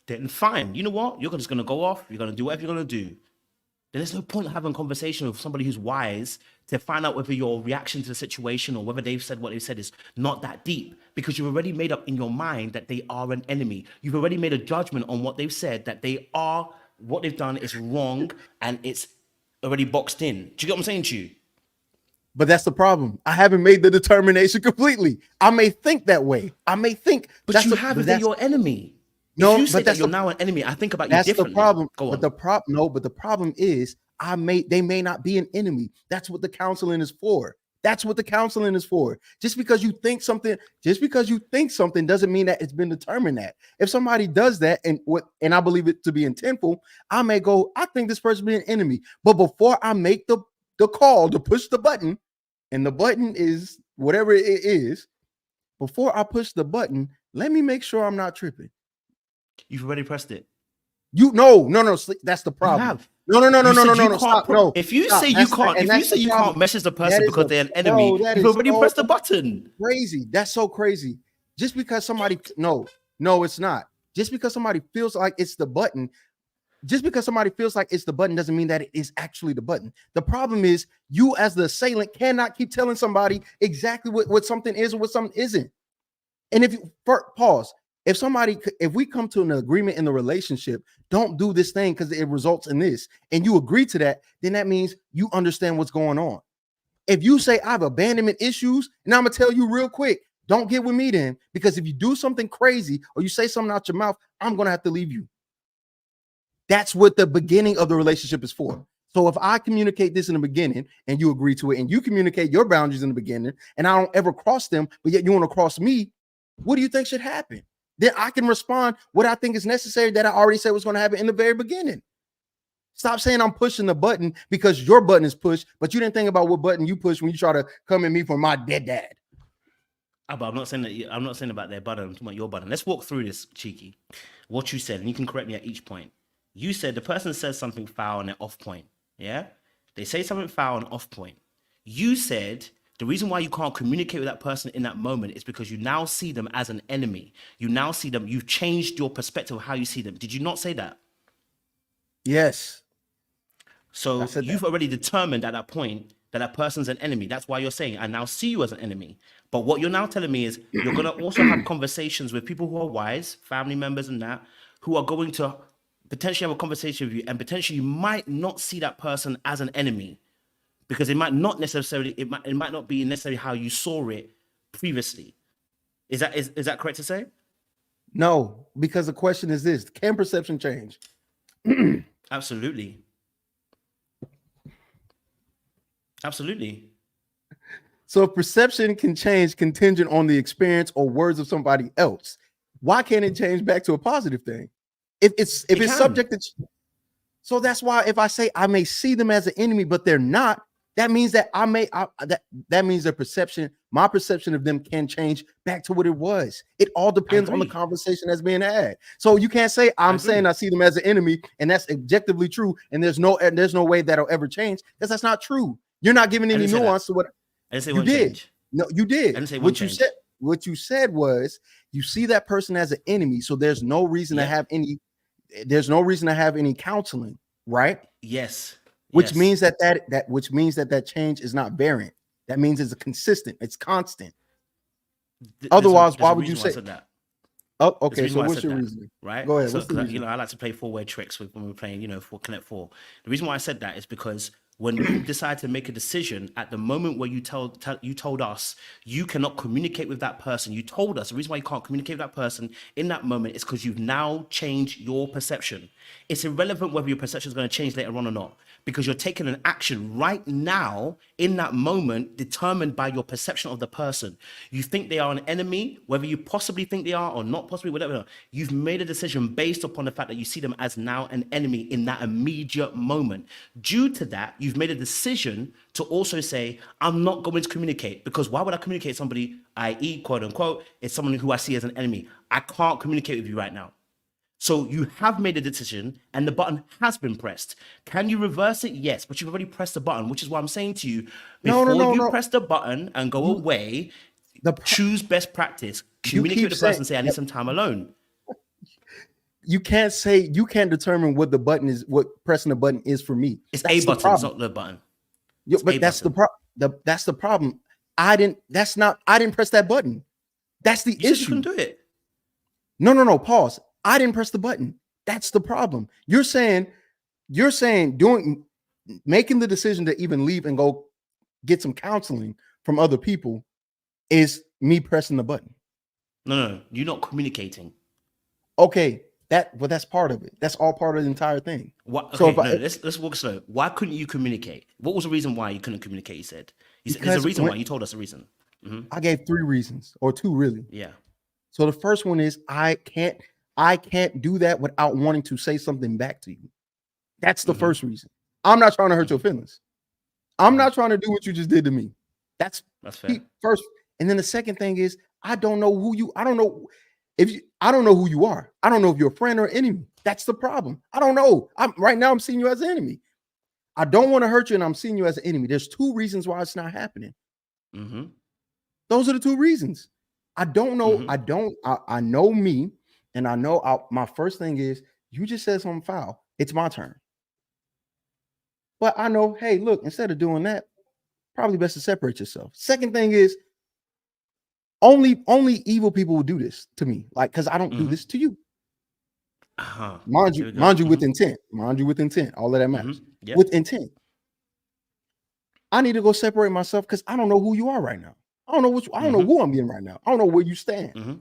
Then fine. You know what? You're just going to go off. You're going to do whatever you're going to do. Then there's no point in having a conversation with somebody who's wise to find out whether your reaction to the situation or whether they've said what they've said is not that deep because you've already made up in your mind that they are an enemy. You've already made a judgment on what they've said, that what they've done is wrong and it's already boxed in. Do you get what I'm saying to you? But that's the problem. I haven't made the determination completely. I may think that way. I may think, but you have they're your enemy. No, if you say but that you're now an enemy, I think about you differently. That's the problem. Go on. But the problem is they may not be an enemy. That's what the counseling is for. That's what the counseling is for. Just because you think something doesn't mean that it's been determined that. If somebody does that and I believe it to be intentful, I may go, I think this person be an enemy. But before I make the call to push the button, and the button is whatever it is, before I push the button, let me make sure I'm not tripping. You've already pressed it. No. That's the problem. You have. No. Stop. No. If you say you can't message the person because they're an enemy, you've already pressed the button. Crazy. That's so crazy. Just because somebody no, it's not. Just because somebody feels like it's the button. Just because somebody feels like it's the button doesn't mean that it is actually the button. The problem is you as the assailant cannot keep telling somebody exactly what something is or what something isn't. And if we come to an agreement in the relationship, don't do this thing because it results in this, and you agree to that, then that means you understand what's going on. If you say I have abandonment issues, and I'm gonna tell you real quick, don't get with me then, because if you do something crazy or you say something out your mouth, I'm gonna have to leave you. That's what the beginning of the relationship is for. So if I communicate this in the beginning and you agree to it, and you communicate your boundaries in the beginning, and I don't ever cross them, but yet you want to cross me, what do you think should happen? Then I can respond what I think is necessary that I already said was going to happen in the very beginning. Stop saying I'm pushing the button because your button is pushed, but you didn't think about what button you push when you try to come at me for my dead dad. But I'm not saying that. I'm not saying about their button. I'm talking about your button. Let's walk through this, Cheeky. What you said, and you can correct me at each point. You said the person says something foul and they're off point. Yeah, they say something foul and off point. You said the reason why you can't communicate with that person in that moment is because you now see them as an enemy. You now see them. You've changed your perspective of how you see them. Did you not say that? Yes. So you've already determined at that point that that person's an enemy. That's why you're saying, I now see you as an enemy. But what you're now telling me is you're going to also have conversations with people who are wise, family members and that, who are going to potentially have a conversation with you, and potentially you might not see that person as an enemy because it might not necessarily, it might not be necessarily how you saw it previously. Is that correct to say? No, because the question is this: can perception change? Absolutely. Absolutely. So if perception can change contingent on the experience or words of somebody else, why can't it change back to a positive thing? If it's subject to, so that's why if I say I may see them as an enemy, but they're not, that means that that means their perception, my perception of them can change back to what it was. It all depends on the conversation that's being had. So you can't say I'm saying I see them as an enemy, and that's objectively true, and there's no way that'll ever change, because that's not true. You're not giving any nuance to what I didn't say you did. Change. No, you did. I didn't say what you said was you see that person as an enemy, so there's no reason to have any. There's no reason to have any counseling, right? Yes. Which means that change is not variant. That means it's consistent. It's constant. Otherwise, why would you say that? Oh, okay. So what's your reasoning? Right. Go ahead. So, What's the reason? I like to play 4-word tricks when we're playing, for Connect 4. The reason why I said that is because when you decide to make a decision at the moment where you told us you cannot communicate with that person, you told us the reason why you can't communicate with that person in that moment is because you've now changed your perception. It's irrelevant whether your perception is going to change later on or not, because you're taking an action right now in that moment determined by your perception of the person. You think they are an enemy, whether you possibly think they are or not possibly, whatever. You've made a decision based upon the fact that you see them as now an enemy in that immediate moment. Due to that, you've made a decision to also say, I'm not going to communicate, because why would I communicate with somebody, i.e., quote unquote, it's someone who I see as an enemy. I can't communicate with you right now. So you have made a decision and the button has been pressed. Can you reverse it? Yes, but you've already pressed the button, which is why I'm saying to you, before you press the button and go away, choose best practice. Communicate with the person, say, I need some time alone. You can't determine what the button is, what pressing the button is for me. It's a button, it's not the button. Yeah, but that's the problem. That's the problem. I didn't press that button. That's the issue. You couldn't do it. No, pause. I didn't press the button. That's the problem. You're saying making the decision to even leave and go get some counseling from other people is me pressing the button. No, you're not communicating. Okay, that's part of it. That's all part of the entire thing. What? Okay, let's walk slow. Why couldn't you communicate? What was the reason why you couldn't communicate? You said there's a reason why. You told us a reason. Mm-hmm. I gave 3 reasons, or 2 really. Yeah. So the first one is I can't do that without wanting to say something back to you. That's the first reason. I'm not trying to hurt your feelings. I'm not trying to do what you just did to me. That's fair. First. And then the second thing is I don't know who you are. I don't know if you're a friend or enemy. That's the problem. I don't know. Right now I'm seeing you as an enemy. I don't want to hurt you, and I'm seeing you as an enemy. There's 2 reasons why it's not happening. Mm-hmm. Those are the 2 reasons. I don't know. Mm-hmm. I know me. And I know my first thing is you just said something foul. It's my turn. But I know, hey, look, instead of doing that, probably best to separate yourself. Second thing is only evil people will do this to me. Like, because I don't do this to you. Mind you, with intent. Mind you, with intent. All of that matters. Yep. With intent. I need to go separate myself because I don't know who you are right now. I don't know who I'm being right now. I don't know where you stand. Mm-hmm.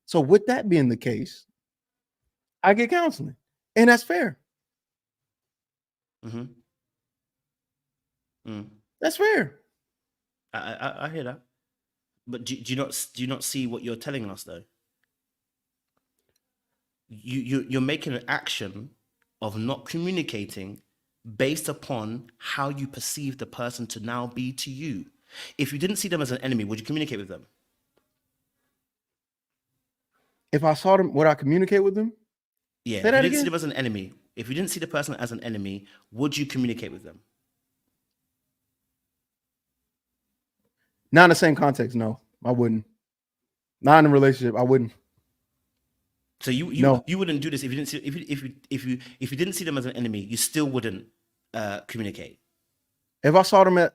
So with that being the case, I get counseling, and that's fair. Mm-hmm. Mm. That's fair. I hear that. But do you not see what you're telling us though? You're making an action of not communicating based upon how you perceive the person to now be to you. If you didn't see them as an enemy, would you communicate with them? If I saw them, would I communicate with them? Yeah. Say If that you didn't see again? them as an enemy, if you didn't see the person as an enemy, would you communicate with them? Not in the same context. No, I wouldn't. Not in a relationship. I wouldn't. So you No. wouldn't do this if you didn't see if you didn't see them as an enemy, you still wouldn't communicate. If I saw them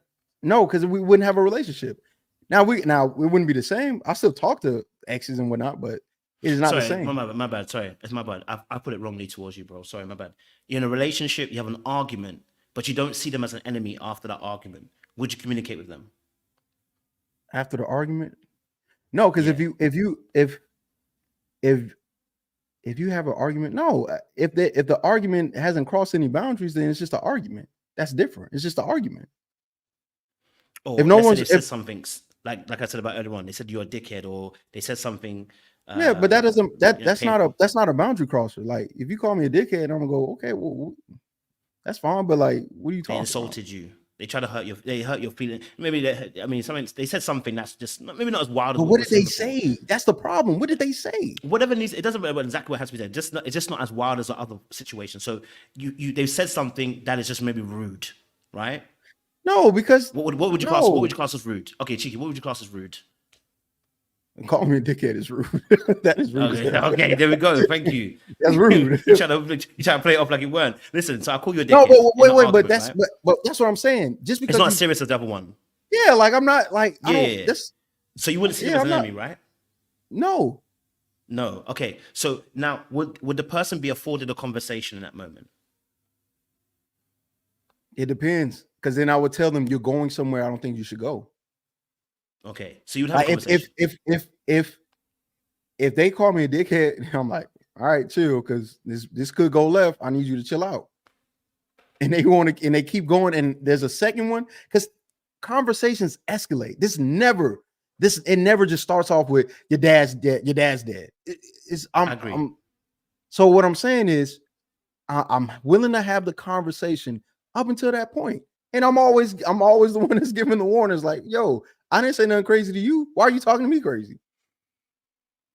no, because we wouldn't have a relationship. Now we wouldn't be the same. I still talk to exes and whatnot, but it is not the Sorry, same. my bad. Sorry, it's my bad. I put it wrongly towards you, bro. Sorry, my bad. You're in a relationship, you have an argument, but you don't see them as an enemy after that argument. Would you communicate with them? After the argument? No, because Yeah. if you have an argument, no. If the argument hasn't crossed any boundaries, then it's just an argument. That's different. It's just an argument. Or If no let's say one's they said something like I said about earlier on, they said you're a dickhead, or they said something. Yeah, but that doesn't that's painful. not a boundary crosser. Like if you call me a dickhead, I'm gonna go, okay, well, that's fine. But like, what are you They talking insulted you. They try to hurt your. They hurt your feelings. Maybe they said something that's just maybe not as wild as But what was did they said before. say? That's the problem. What did they say? Whatever needs, it doesn't matter exactly what has to be said. It's just not as wild as the other situation. So they've said something that is just maybe rude, right? No, because What would you class as rude? Okay, Cheeky, what would you class as rude? Call me a dickhead is rude. That is rude. Okay, there we go. Thank you. That's rude. you trying to play it off like it weren't. Listen, so I call you a dickhead. No, but wait, argument, but that's right? but that's what I'm saying. Just because it's not as serious as the other one. yeah, like I'm not like I Yeah. don't this So you wouldn't see them as an enemy, right? no. No. Okay. So now, would the person be afforded a conversation in that moment? It depends. Because then I would tell them you're going somewhere I don't think you should go. Okay. So you'd have a Like conversation. if they call me a dickhead, I'm like, all right, chill, because this could go left. I need you to chill out. And they keep going. And there's a second one because conversations escalate. It never just starts off with your dad's dead. Your dad's dead. I agree. So what I'm saying is, I'm willing to have the conversation up until that point, and I'm always the one that's giving the warnings. Like, yo, I didn't say nothing crazy to you. Why are you talking to me crazy?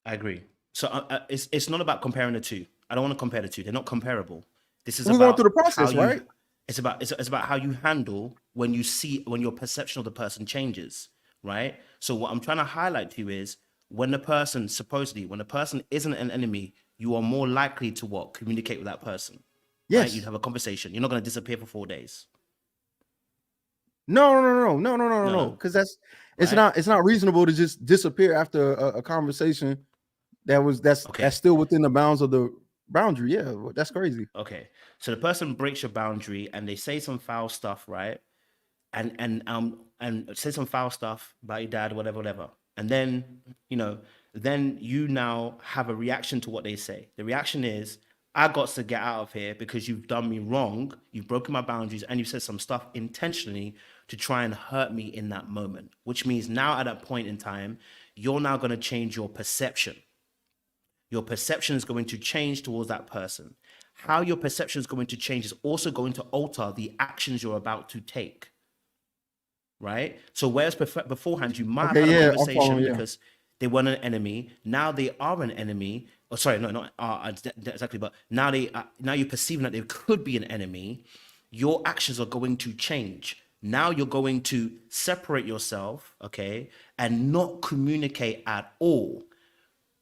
I agree. So it's not about comparing the two. I don't want to compare the two. They're not comparable. This is We're going through the process, right? It's about how you handle when your perception of the person changes, right? So what I'm trying to highlight to you is when the person isn't an enemy, you are more likely to communicate with that person. Yes. Right? You'd have a conversation. You're not going to disappear for 4 days. No. Because it's not reasonable to just disappear after a conversation that's still within the bounds of the boundary. Yeah, that's crazy. Okay, so the person breaks your boundary and they say some foul stuff, right? And say some foul stuff about your dad, whatever. And then you now have a reaction to what they say. The reaction is, I got to get out of here because you've done me wrong. You've broken my boundaries and you said some stuff intentionally to try and hurt me in that moment, which means now at that point in time, you're now going to change your perception. Your perception is going to change towards that person. How your perception is going to change is also going to alter the actions you're about to take. Right? So whereas beforehand, you might have had a conversation because they weren't an enemy. Now they are an enemy. Oh, sorry, no, not exactly. But now you're perceiving that they could be an enemy. Your actions are going to change. Now you're going to separate yourself, okay, and not communicate at all.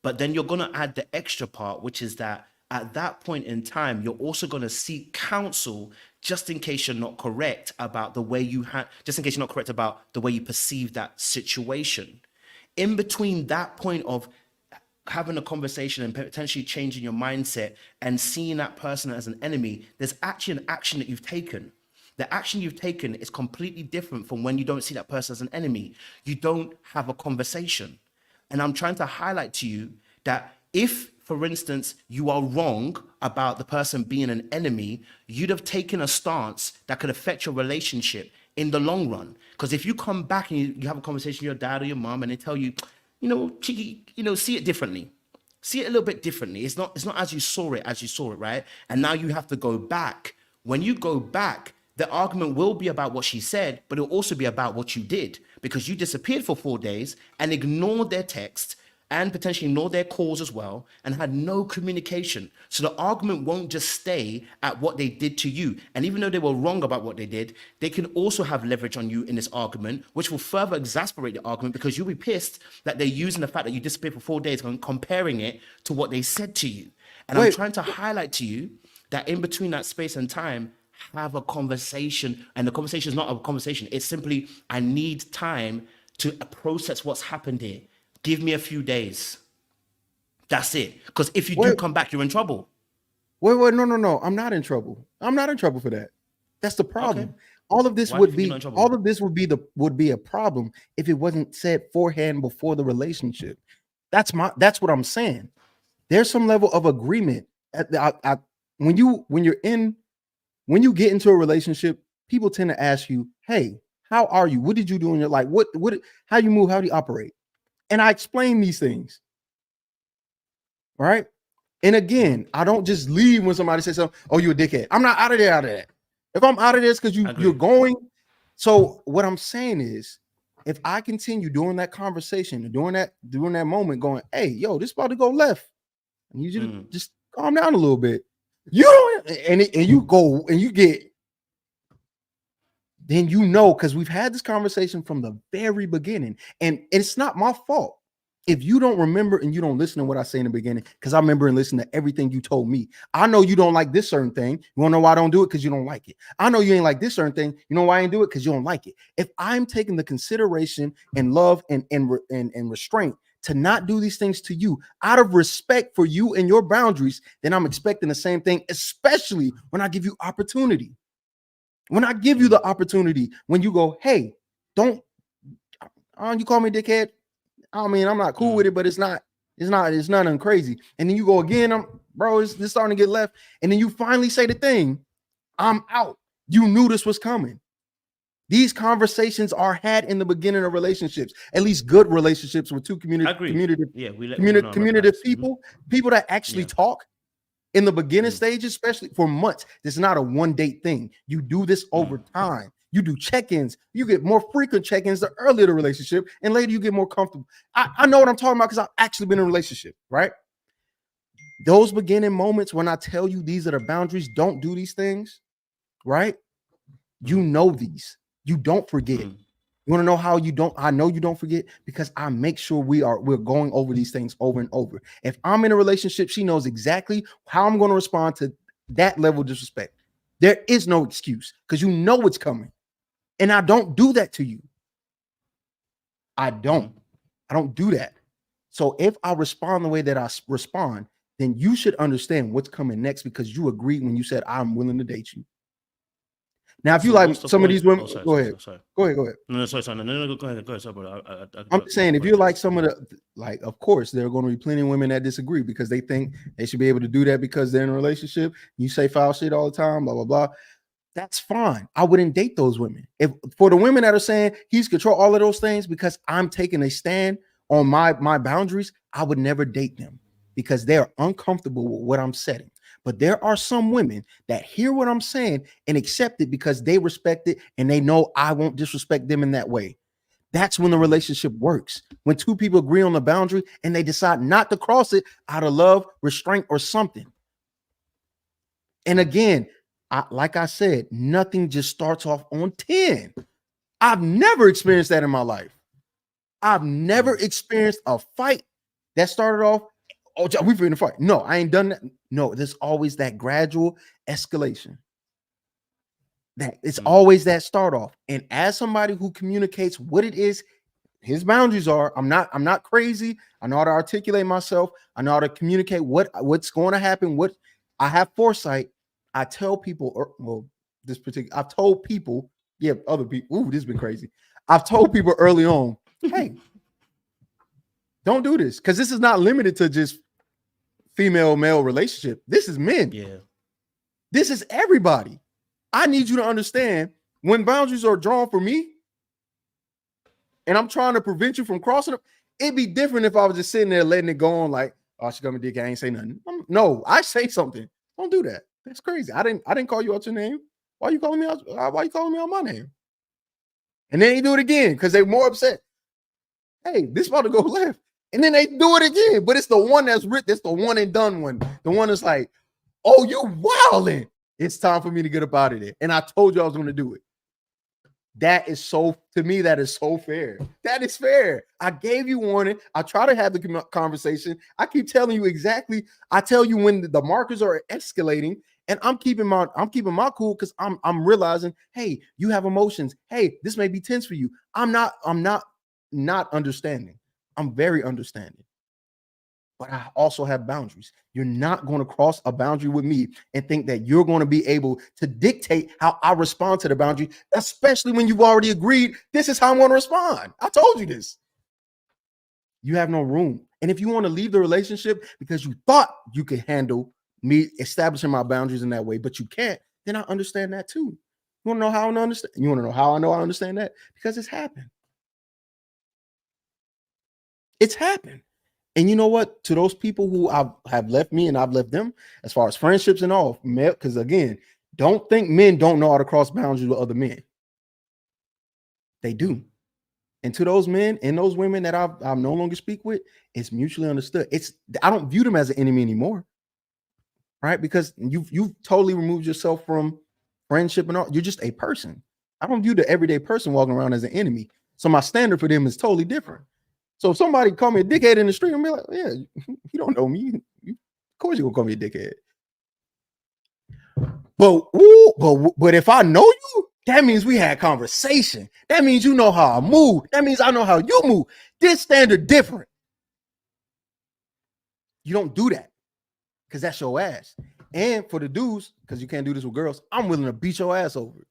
But then you're going to add the extra part, which is that at that point in time, you're also going to seek counsel just in case you're not correct about the way you perceive that situation. In between that point of having a conversation and potentially changing your mindset and seeing that person as an enemy, there's actually an action that you've taken. The action you've taken is completely different from when you don't see that person as an enemy. You don't have a conversation. And I'm trying to highlight to you that if, for instance, you are wrong about the person being an enemy, you'd have taken a stance that could affect your relationship in the long run. Because if you come back and you have a conversation with your dad or your mom and they tell you, Cheeky, see it differently. See it a little bit differently. It's not as you saw it, right? And now you have to go back. When you go back, the argument will be about what she said, but it'll also be about what you did, because you disappeared for 4 days and ignored their text and potentially ignored their calls as well, and had no communication. So the argument won't just stay at what they did to you. And even though they were wrong about what they did, they can also have leverage on you in this argument, which will further exasperate the argument, because you'll be pissed that they're using the fact that you disappeared for 4 days and comparing it to what they said to you. And I'm trying to highlight to you that in between that space and time, have a conversation. And the conversation is not a conversation. It's simply, I need time to process what's happened here. Give me a few days. That's it. Because if you do come back, you're in trouble. Wait, no. I'm not in trouble. I'm not in trouble for that. That's the problem. Okay. All of this would be a problem if it wasn't said forehand before the relationship. That's what I'm saying. There's some level of agreement. When you get into a relationship, people tend to ask you, "Hey, how are you? What did you do in your life? How you move? How do you operate?" And I explain these things, right? And again, I don't just leave when somebody says something. Oh, you a dickhead. I'm not out of that. If I'm out of this because you're going. So what I'm saying is, if I continue during that conversation, during that moment, going, "Hey, yo, this about to go left," and you just calm down a little bit. You don't, and you go and you get. Then because we've had this conversation from the very beginning, and it's not my fault if you don't remember and you don't listen to what I say in the beginning, because I remember and listen to everything you told me. I know you don't like this certain thing. You want to know why I don't do it? Because you don't like it. I know you ain't like this certain thing. You know why I ain't do it? Because you don't like it. If I'm taking the consideration and love and restraint to not do these things to you out of respect for you and your boundaries, then I'm expecting the same thing, especially when I give you opportunity. When I give you the opportunity, when you go, "Hey, don't you call me dickhead?" I mean, I'm not cool with it, but it's nothing crazy. And then you go again, it's starting to get left. And then you finally say the thing, "I'm out." You knew this was coming. These conversations are had in the beginning of relationships, at least good relationships with two communicative people that actually talk. In the beginning stages, especially for months, this is not a one-date thing. You do this over time. You do check-ins. You get more frequent check-ins the earlier the relationship, and later you get more comfortable. I know what I'm talking about because I've actually been in a relationship, right? Those beginning moments when I tell you these are the boundaries, don't do these things, right? You know these. You don't forget. You want to know how you don't? I know you don't forget because I make sure we're going over these things over and over. If I'm in a relationship, she knows exactly how I'm going to respond to that level of disrespect. There is no excuse because you know it's coming. And I don't do that to you. I don't do that. So if I respond the way that I respond, then you should understand what's coming next because you agreed when you said I'm willing to date you. Now, if you like some of these women, go ahead. Go ahead. No, sorry. No, go ahead. Sorry, bro. I'm saying if you like some of the, of course, there are going to be plenty of women that disagree because they think they should be able to do that because they're in a relationship. You say foul shit all the time, blah, blah, blah. That's fine. I wouldn't date those women. If for the women that are saying he's control all of those things because I'm taking a stand on my boundaries, I would never date them because they're uncomfortable with what I'm setting. But there are some women that hear what I'm saying and accept it because they respect it and they know I won't disrespect them in that way. That's when the relationship works. When two people agree on the boundary and they decide not to cross it out of love, restraint, or something. And again, like I said, nothing just starts off on 10. I've never experienced that in my life. I've never experienced a fight that started off, "Oh, we're in a fight." No, I ain't done that. No, there's always that gradual escalation. That it's always that start off. And as somebody who communicates what it is his boundaries are, I'm not crazy. I know how to articulate myself. I know how to communicate what's going to happen. What I have foresight. I tell people, I've told people, other people. Ooh, this has been crazy. I've told people early on, "Hey, don't do this," because this is not limited to just female-male relationship. This is men. Yeah. This is everybody. I need you to understand when boundaries are drawn for me and I'm trying to prevent you from crossing them, it'd be different if I was just sitting there letting it go on like, oh, she got me dick. I ain't say nothing. No, I say something. Don't do that. That's crazy. I didn't call you out your name. Why you calling me out? Why you calling me out my name? And then they do it again because they're more upset. Hey, this about to go left. And then they do it again. But it's the one that's written. It's the one and done one. The one that's like, oh, you wilding. It's time for me to get up out of there. And I told you I was going to do it. That is so, to me, that is so fair. That is fair. I gave you warning. I try to have the conversation. I keep telling you exactly. I tell you when the markers are escalating, and I'm keeping my cool because I'm realizing, hey, you have emotions. Hey, this may be tense for you. I'm not understanding. I'm very understanding. But I also have boundaries. You're not going to cross a boundary with me and think that you're going to be able to dictate how I respond to the boundary, especially when you've already agreed this is how I'm going to respond. I told you this. You have no room. And if you want to leave the relationship because you thought you could handle me establishing my boundaries in that way, but you can't, then I understand that too. You want to know how I understand? You want to know how I know I understand that? Because it's happened. It's happened. And you know what? To those people who have left me and I've left them, as far as friendships and all, because again, don't think men don't know how to cross boundaries with other men. They do. And to those men and those women that I no longer speak with, it's mutually understood. I don't view them as an enemy anymore, right? Because you've totally removed yourself from friendship and all. You're just a person. I don't view the everyday person walking around as an enemy. So my standard for them is totally different. So if somebody call me a dickhead in the street, I'm be like, yeah, you don't know me. Of course you're gonna call me a dickhead. But if I know you, that means we had conversation. That means you know how I move. That means I know how you move. This standard different. You don't do that because that's your ass. And for the dudes, because you can't do this with girls, I'm willing to beat your ass over it.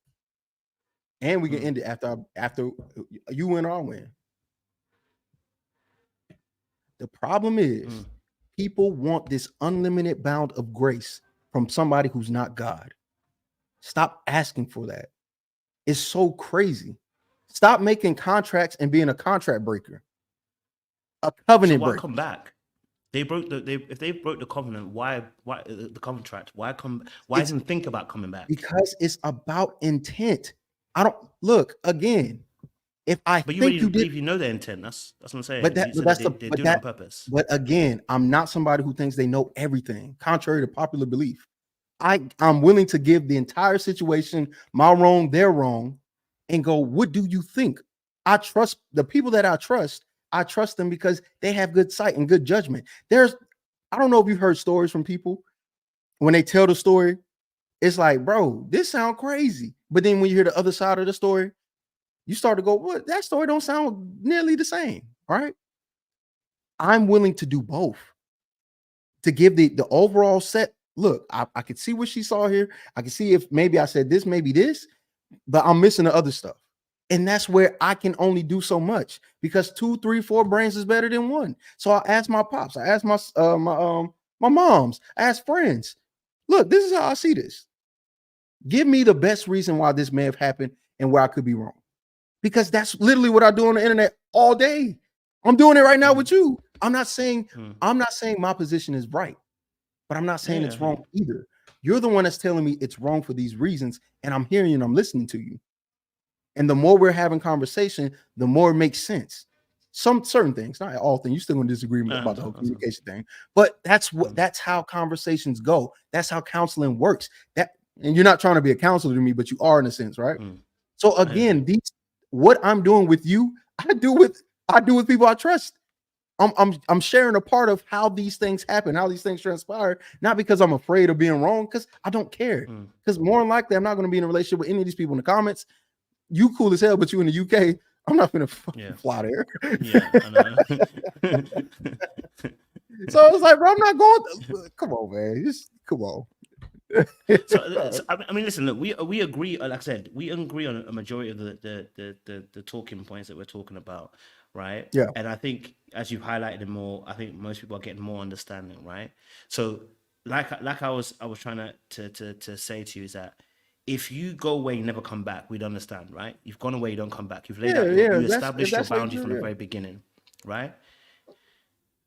And we can end it after you win or I win. The problem is people want this unlimited bound of grace from somebody who's not God. Stop asking for that. It's so crazy. Stop making contracts and being a contract breaker. A covenant breaker. Why come back? If they broke the covenant, why the contract? Why even think about coming back? Because it's about intent. I don't look again. But you believe you know their intent. That's what I'm saying. But they do it on purpose. But again, I'm not somebody who thinks they know everything, contrary to popular belief. I'm willing to give the entire situation my wrong, their wrong, and go, what do you think? I trust the people that I trust them because they have good sight and good judgment. I don't know if you've heard stories from people when they tell the story, it's like, bro, this sounds crazy. But then when you hear the other side of the story, you start to go, what? That story don't sound nearly the same, right? I'm willing to do both to give the overall set. Look, I could see what she saw here. I can see if maybe I said this, maybe this, but I'm missing the other stuff. And that's where I can only do so much because 2, 3, 4 brains is better than one. So I asked my pops, I asked my moms, I asked friends. Look, this is how I see this. Give me the best reason why this may have happened and where I could be wrong. Because that's literally what I do on the internet all day. I'm doing it right now with you. I'm not saying my position is right, but I'm not saying it's wrong either. You're the one that's telling me it's wrong for these reasons, and I'm hearing you and I'm listening to you. And the more we're having conversation, the more it makes sense. Some certain things, not all things. You're still going to disagree about the whole communication thing, but that's how conversations go. That's how counseling works. And you're not trying to be a counselor to me, but you are in a sense, right? So again, what I'm doing with you, I do with people I trust. I'm sharing a part of how these things happen, how these things transpire, not because I'm afraid of being wrong, because I don't care. Because more than likely, I'm not going to be in a relationship with any of these people in the comments. You cool as hell, but you in the UK, I'm not going to fly there. Yeah, I know. So I was like, bro, I'm not going. Come on, man. Just come on. So I mean, listen. Look, we agree. Like I said, we agree on a majority of the talking points that we're talking about, right? Yeah. And I think, as you've highlighted it more, I think most people are getting more understanding, right? So, like I was trying to say to you is that if you go away, you never come back, we'd understand, right? You've gone away, you don't come back. You've laid out Yeah. you If established your that's what boundaries you from the do, very beginning, right?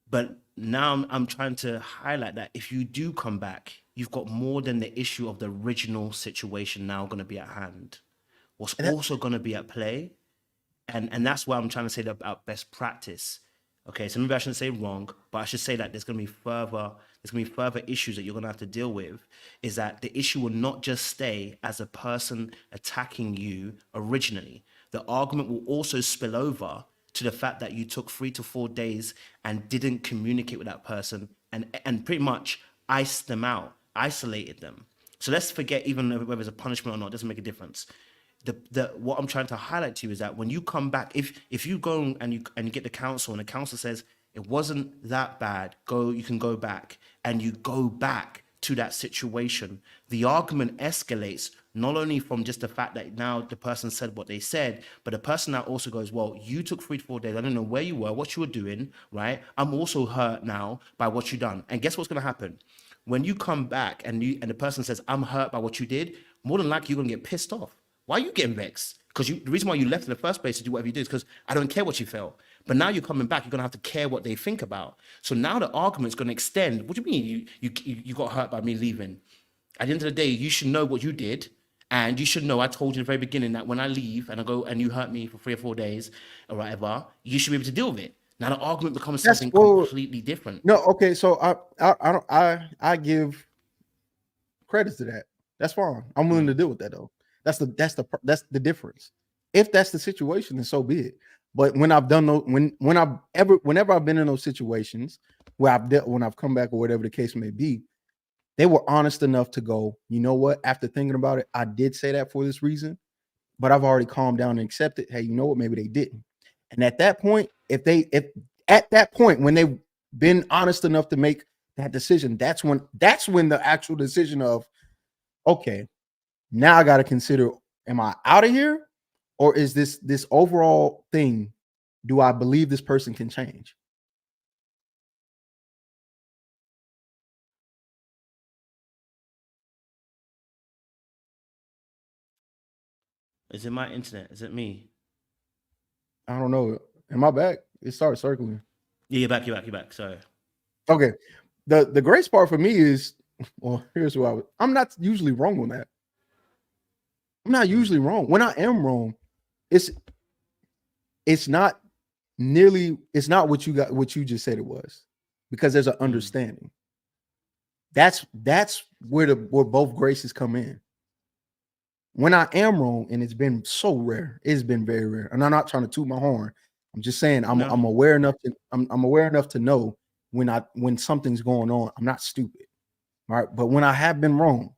But now I'm trying to highlight that if you do come back, you've got more than the issue of the original situation now going to be at hand. What's also going to be at play, and that's why I'm trying to say that about best practice. Okay, so maybe I shouldn't say wrong, but I should say that there's going to be further issues that you're going to have to deal with. Is that the issue will not just stay as a person attacking you originally. The argument will also spill over to the fact that you took 3 to 4 days and didn't communicate with that person and pretty much iced them out, isolated them. So let's forget even whether it's a punishment or not, it doesn't make a difference. What I'm trying to highlight to you is that when you come back, if you go and you get the counsel and the counsel says it wasn't that bad, you can go back, and you go back to that situation, the argument escalates not only from just the fact that now the person said what they said, but the person now also goes, well, you took 3 to 4 days. I don't know where you were, what you were doing, right? I'm also hurt now by what you done. And guess what's going to happen? When you come back and the person says, I'm hurt by what you did, more than likely you're going to get pissed off. Why are you getting vexed? Because the reason why you left in the first place to do whatever you did is because I don't care what you felt. But now you're coming back, you're going to have to care what they think about. So now the argument's going to extend. What do you mean you got hurt by me leaving? At the end of the day, you should know what you did. And you should know, I told you in the very beginning that when I leave and I go and you hurt me for 3 or 4 days or whatever, you should be able to deal with it. Now the argument becomes something completely different. No, okay. So I give credit to that. That's fine. I'm willing to deal with that though. That's the difference. If that's the situation, then so be it. But when I've done those, whenever I've been in those situations where when I've come back or whatever the case may be, they were honest enough to go, you know what? After thinking about it, I did say that for this reason, but I've already calmed down and accepted. Hey, you know what? Maybe they didn't. And at that point, when they've been honest enough to make that decision, that's when the actual decision of, okay, now I got to consider, am I out of here? Or is this overall thing, do I believe this person can change? Is it my internet? Is it me? I don't know. Am I back? It started circling. Yeah, you're back. Sorry. Okay. The grace part for me is, well, here's what I'm not usually wrong on that. I'm not usually wrong. When I am wrong, it's not what you just said it was, because there's an understanding. That's where both graces come in. When I am wrong, and it's been so rare, it's been very rare. And I'm not trying to toot my horn. I'm just saying I'm aware enough to know when something's going on. I'm not stupid. All right. But when I have been wrong,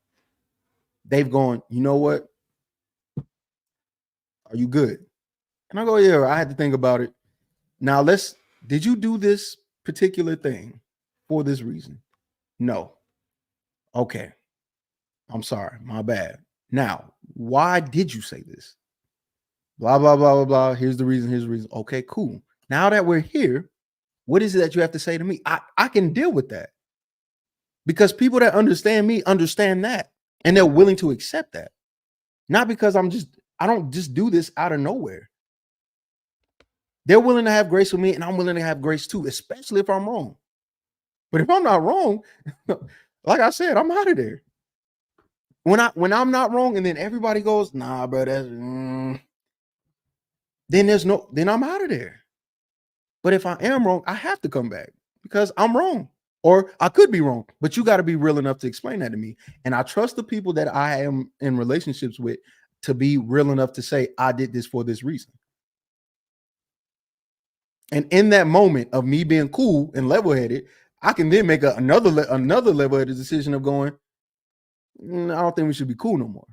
they've gone, you know what? Are you good? And I go, yeah, I had to think about it. Now did you do this particular thing for this reason? No. Okay. I'm sorry. My bad. Now, why did you say this? Blah, blah, blah, blah, blah. Here's the reason. Okay, cool. Now that we're here, what is it that you have to say to me? I can deal with that. Because people that understand me understand that. And they're willing to accept that. Not because I don't just do this out of nowhere. They're willing to have grace with me, and I'm willing to have grace too, especially if I'm wrong. But if I'm not wrong, like I said, I'm out of there. When I'm not wrong, and then everybody goes, nah, bro, then I'm out of there. But if I am wrong, I have to come back because I'm wrong, or I could be wrong. But you got to be real enough to explain that to me. And I trust the people that I am in relationships with to be real enough to say, I did this for this reason. And in that moment of me being cool and level-headed, I can then make another level-headed decision of going, I don't think we should be cool no more.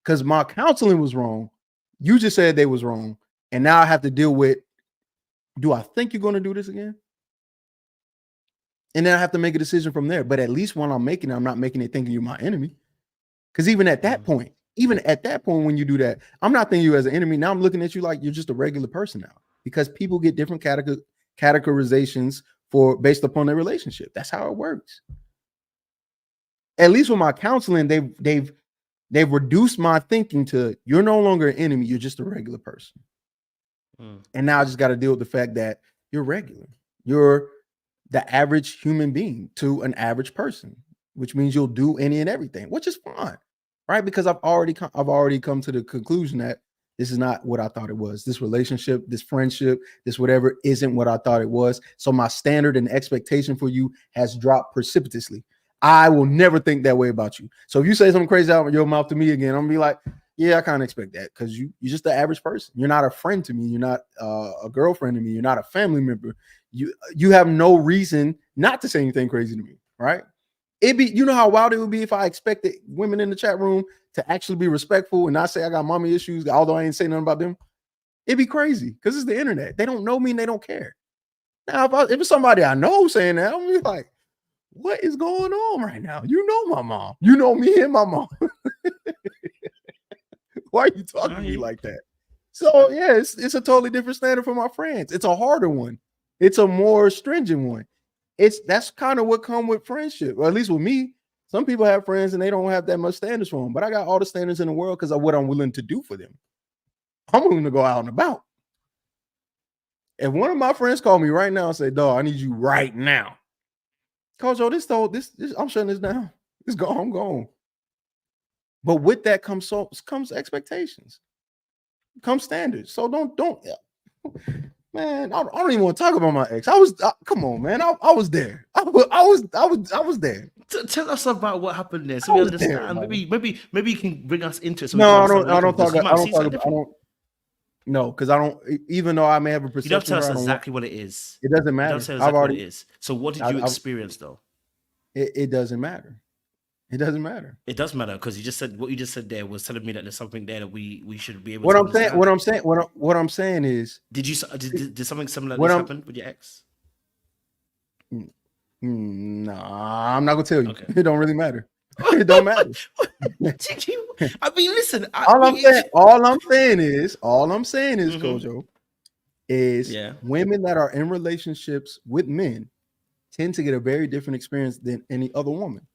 Because my counseling was wrong. You just said they was wrong. And now I have to deal with, do I think you're going to do this again? And then I have to make a decision from there. But at least when I'm making it, I'm not making it thinking you're my enemy. Because even at that point, when you do that, I'm not thinking you as an enemy. Now I'm looking at you like you're just a regular person now. Because people get different categorizations based upon their relationship. That's how it works. At least with my counseling, they've reduced my thinking to you're no longer an enemy, you're just a regular person. And now I just got to deal with the fact that you're regular. You're the average human being to an average person, which means you'll do any and everything, which is fine, right? Because I've already come to the conclusion that this is not what I thought it was. This relationship, this friendship, this whatever isn't what I thought it was. So my standard and expectation for you has dropped precipitously. I will never think that way about you. So if you say something crazy out of your mouth to me again, I'm gonna be like, yeah, I kind of expect that because you're just the average person. You're not a friend to me. You're not a girlfriend to me. You're not a family member. You have no reason not to say anything crazy to me, right? You know how wild it would be if I expected women in the chat room to actually be respectful and not say I got mommy issues, although I ain't say nothing about them. It'd be crazy because it's the internet. They don't know me and they don't care. Now, if it's somebody I know saying that, I'm gonna be like, what is going on right now? You know my mom. You know me and my mom. Why are you talking to me like that? So yeah, it's a totally different standard for my friends. It's a harder one. It's a more stringent one. That's kind of what comes with friendship, or at least with me. Some people have friends and they don't have that much standards for them, but I got all the standards in the world because of what I'm willing to do for them. I'm willing to go out and about. If one of my friends called me right now and say, "Dog, I need you right now," Coach, this I'm shutting this down. It's gone. I'm gone. But with that comes expectations, comes standards. So don't, man. I don't even want to talk about my ex. Come on, man. I was there. I was there. Tell us about what happened there, so we understand. Maybe you can bring us into it. So no, I don't talk about. No, because I don't. Even though I may have a perception, you don't tell us exactly what it is. It doesn't matter. You don't tell us exactly what it is. So what did you experience though? It doesn't matter. It doesn't matter. It does matter because you just said what you just said there was telling me that there's something there that we should be able. What to I'm understand. saying. What I'm saying is, did something similar like this happen with your ex? Nah, I'm not gonna tell you. Okay. It don't really matter. It don't matter. I mean, listen. All I'm saying is, Kojo, is women that are in relationships with men tend to get a very different experience than any other woman.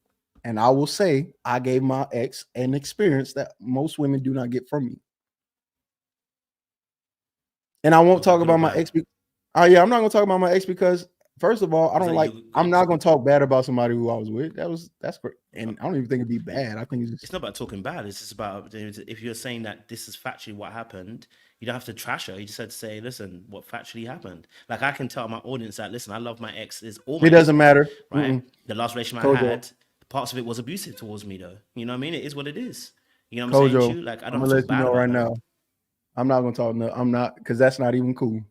And I will say, I gave my ex an experience that most women do not get from me. And I won't talk about my ex. I'm not gonna talk about my ex because, first of all, I'm not gonna talk bad about somebody who I was with. That's great. And I don't even think it'd be bad. I think it's not about talking bad. It's just about if you're saying that this is factually what happened, you don't have to trash her. You just have to say, listen, what factually happened. Like I can tell my audience that, listen, I love my ex. It doesn't matter. Right? The last relationship I had, parts of it was abusive towards me though. You know what I mean? It is what it is. You know what I'm saying to you? Like I don't I'm gonna let you know right now. I'm not gonna talk. No, I'm not, because that's not even cool.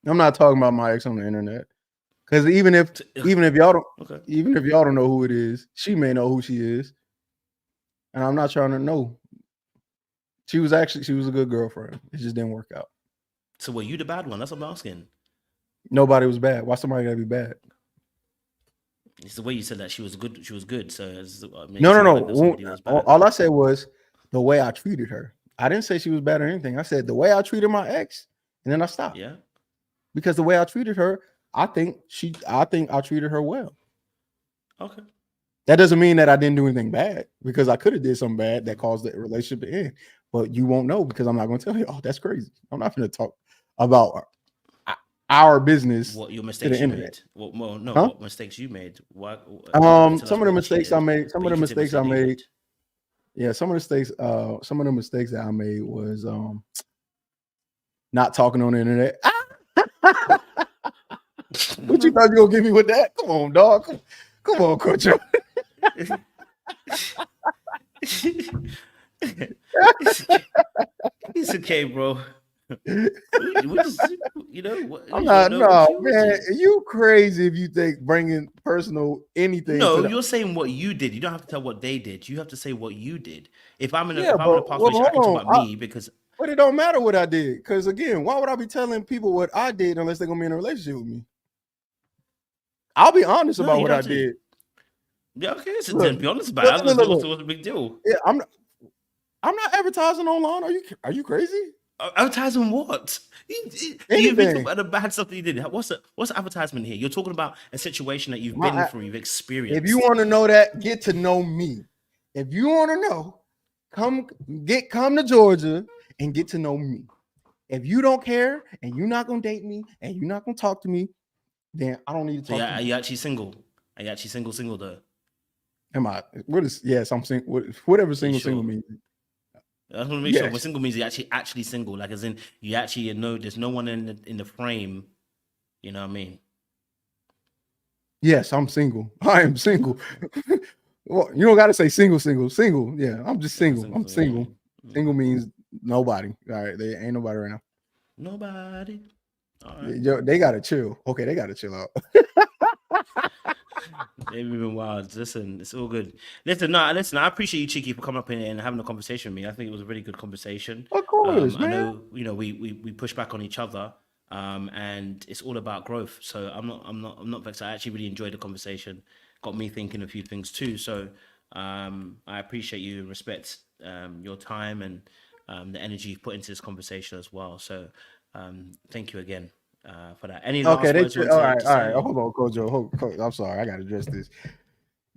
I'm not talking about my ex on the internet. Because even if y'all don't know who it is, she may know who she is, and I'm not trying to know. She was a good girlfriend. It just didn't work out. So were you the bad one? That's what I'm asking. Nobody was bad. Why somebody gotta be bad? It's the way you said that she was good. She was good. So no. All I said was the way I treated her. I didn't say she was bad or anything. I said the way I treated my ex, and then I stopped. Yeah. Because the way I treated her, I think I treated her well. Okay. That doesn't mean that I didn't do anything bad, because I could have did something bad that caused the relationship to end. But you won't know because I'm not going to tell you. Oh, that's crazy. I'm not going to talk about our business. What your mistakes you made? What mistakes you made? Some of the mistakes I made. Some of the mistakes I made. Yeah, some of the mistakes that I made was not talking on the internet. What you thought you gonna give me with that? Come on, dog. Come on, Coach. It's okay, bro. I'm not. No, man. You crazy if you think bringing personal anything. No, you're saying what you did. You don't have to tell what they did. You have to say what you did. If I'm in a past relationship, I can talk about me because. But it don't matter what I did, because again, why would I be telling people what I did unless they're gonna be in a relationship with me? I'll be honest No, about you what don't I have to. did. Yeah, okay. So Look, then be honest about it. What's the big deal? Yeah, I'm not advertising online. Are you crazy? Advertising what? You've been talking Anything. about the bad stuff that you did. What's the advertisement here? You're talking about a situation that you've been through, you've experienced. If you want to know that, get to know me. If you want to know, come to Georgia and get to know me. If you don't care and you're not gonna date me and you're not gonna talk to me, then I don't need to talk to you. Are you actually single? Are you actually single though? Am I? What is? Yes, I'm single. Whatever single means. I just want to make sure. What single means you're actually single, like as in you actually know there's no one in the frame. You know what I mean? Yes, I'm single. I am single. Well, you don't got to say single. Yeah, I'm just single. I'm single. Single means nobody. All right, there ain't nobody right now. Nobody. All right. They gotta chill. Okay, they gotta chill out. They've been wild. Listen, it's all good. Listen. I appreciate you, Cheeky, for coming up and having a conversation with me. I think it was a really good conversation. Of course, man. I know, we push back on each other, and it's all about growth. So I'm not vexed. I actually really enjoyed the conversation. Got me thinking a few things too. So I appreciate you and respect your time and the energy you've put into this conversation as well. So thank you again. For that. Any last words? All right. Hold on, Kojo. I'm sorry, I gotta address this.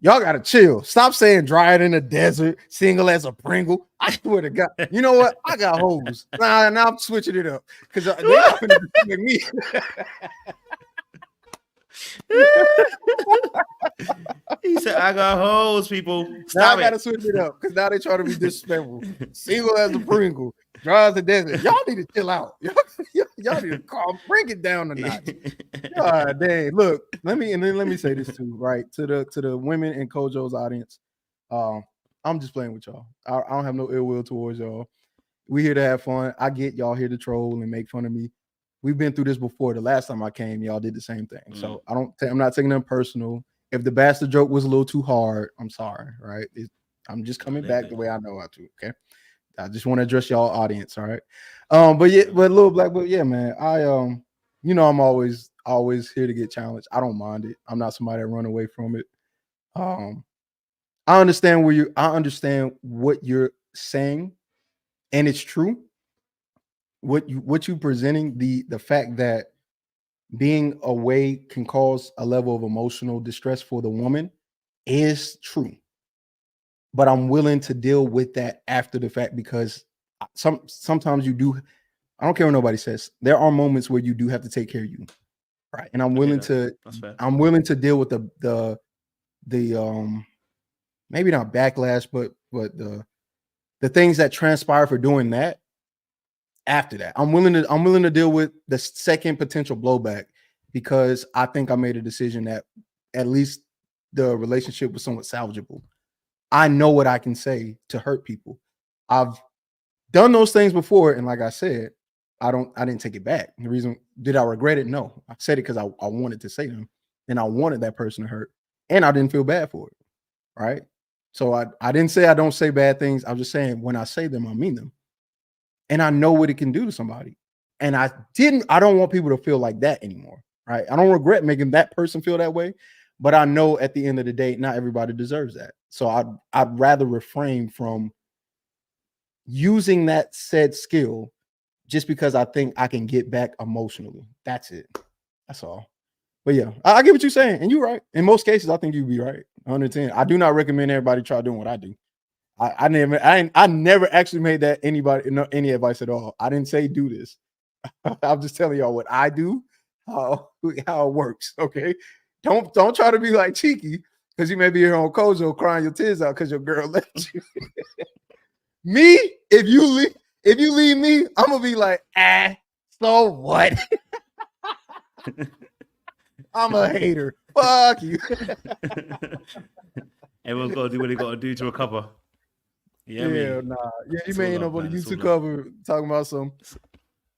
Y'all gotta chill. Stop saying dry it in the desert, single as a Pringle. I swear to God. You know what? I got hoes. Now I'm switching it up because they are gonna be me. He said, "I got hoes, people." Now I gotta switch it up because now they try to be disrespectful. Single as a Pringle, dry as a desert. Y'all need to chill out. Y'all need to bring it down a notch. God dang. Look, let me say this too, right? To the women in Kojo's audience. I'm just playing with y'all. I don't have no ill will towards y'all. We here to have fun. I get y'all here to troll and make fun of me. We've been through this before. The last time I came, y'all did the same thing. So I'm not taking them personal. If the bastard joke was a little too hard, I'm sorry, right? I'm just coming back the way I know how to. Okay. I just want to address y'all audience. All right. But Little Black, but yeah, man. I'm always here to get challenged. I don't mind it. I'm not somebody that run away from it. I understand what you're saying, and it's true. What you presenting, the fact that being away can cause a level of emotional distress for the woman is true. But I'm willing to deal with that after the fact because sometimes you do. I don't care what nobody says. There are moments where you do have to take care of you, right? And I'm willing to deal with the maybe not backlash, but the things that transpire for doing that. After that, I'm willing to deal with the second potential blowback because I think I made a decision that at least the relationship was somewhat salvageable. I know what I can say to hurt people. I've done those things before, and like I said, I didn't take it back. The reason, did I regret it? No, I said it because I wanted to say them, and I wanted that person to hurt, and I didn't feel bad for it. Right? So I didn't say I don't say bad things. I'm just saying when I say them, I mean them. And I know what it can do to somebody. And I don't want people to feel like that anymore. Right. I don't regret making that person feel that way. But I know at the end of the day, not everybody deserves that. So I'd rather refrain from using that said skill just because I think I can get back emotionally. That's it. That's all. But yeah, I get what you're saying. And you're right. In most cases, I think you'd be right. 110. I do not recommend everybody try doing what I do. I never actually made that any advice at all. I didn't say do this. I'm just telling y'all what I do, how it works. Okay, don't try to be like Cheeky because you may be here on Kojo crying your tears out because your girl left you. Me, if you leave me, I'm gonna be like, so what? I'm a hater. Fuck you. Everyone's got to do what they got to do to recover. Yeah, nah. Yeah, you may end up on the YouTube cover talking about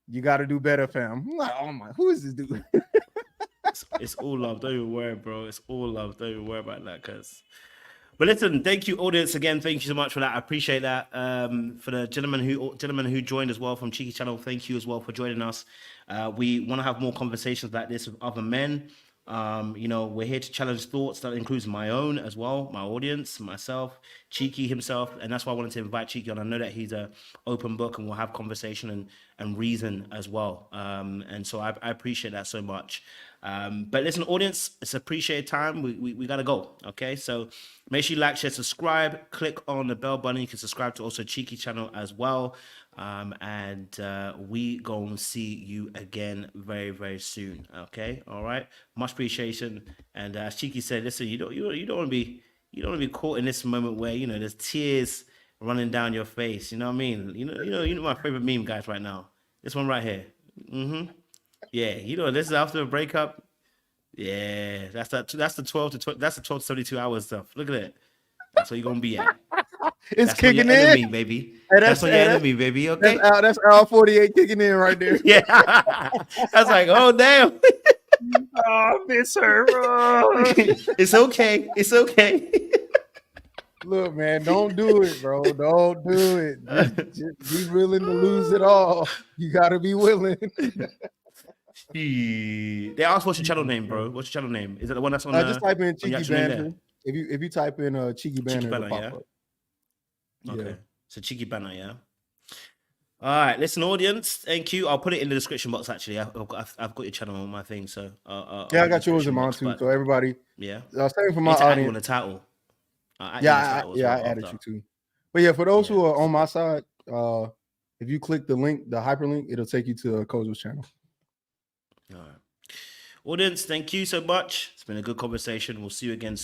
you got to do better, fam. I'm like, oh my, who is this dude? It's all love. Don't even worry, bro. It's all love. Don't even worry about that, cuz. But listen, thank you, audience, again. Thank you so much for that. I appreciate that. For the gentleman who joined as well from Cheeky Channel, thank you as well for joining us. We want to have more conversations like this with other men. You know, we're here to challenge thoughts. That includes my own as well, my audience, myself, Cheeky himself, and that's why I wanted to invite Cheeky on. I know that he's a open book, and we'll have conversation and reason as well. And so I appreciate that so much. But listen, audience, it's appreciated time. We gotta go. Okay, so make sure you like, share, subscribe. Click on the bell button. You can subscribe to also Cheeky channel as well. And we gonna see you again very, very soon. Okay, all right. Much appreciation. And as Cheeky said, listen, you don't want to be caught in this moment where there's tears running down your face. You know what I mean? You know my favorite meme, guys, right now. This one right here. Yeah, this is after a breakup. Yeah, that's the 12 to 72 hours stuff. Look at it. That's where you're gonna be at. It's That's kicking your enemy, in, baby. Hey, that's your enemy, baby. Okay. That's our 48 kicking in right there. Yeah. I was like, oh damn. Oh, I miss her. It's okay. It's okay. Look, man, don't do it, bro. Don't do it. Just be willing to lose it all. You gotta be willing. They asked what's your channel name, bro. What's your channel name? Is it the one that's on Just type in Cheeky actual name Banter. If you type in Cheeky Banter, it'll pop up. Okay. Yeah. So Cheeky Banner, yeah. All right, listen, audience. Thank you. I'll put it in the description box. Actually, I've got your channel on my thing, so yeah, I got yours in mine too. So everybody, yeah, same for my audience. On the title. I added you too. But yeah, for those who are on my side, if you click the link, the hyperlink, it'll take you to Kozo's channel. All right, audience. Thank you so much. It's been a good conversation. We'll see you again soon.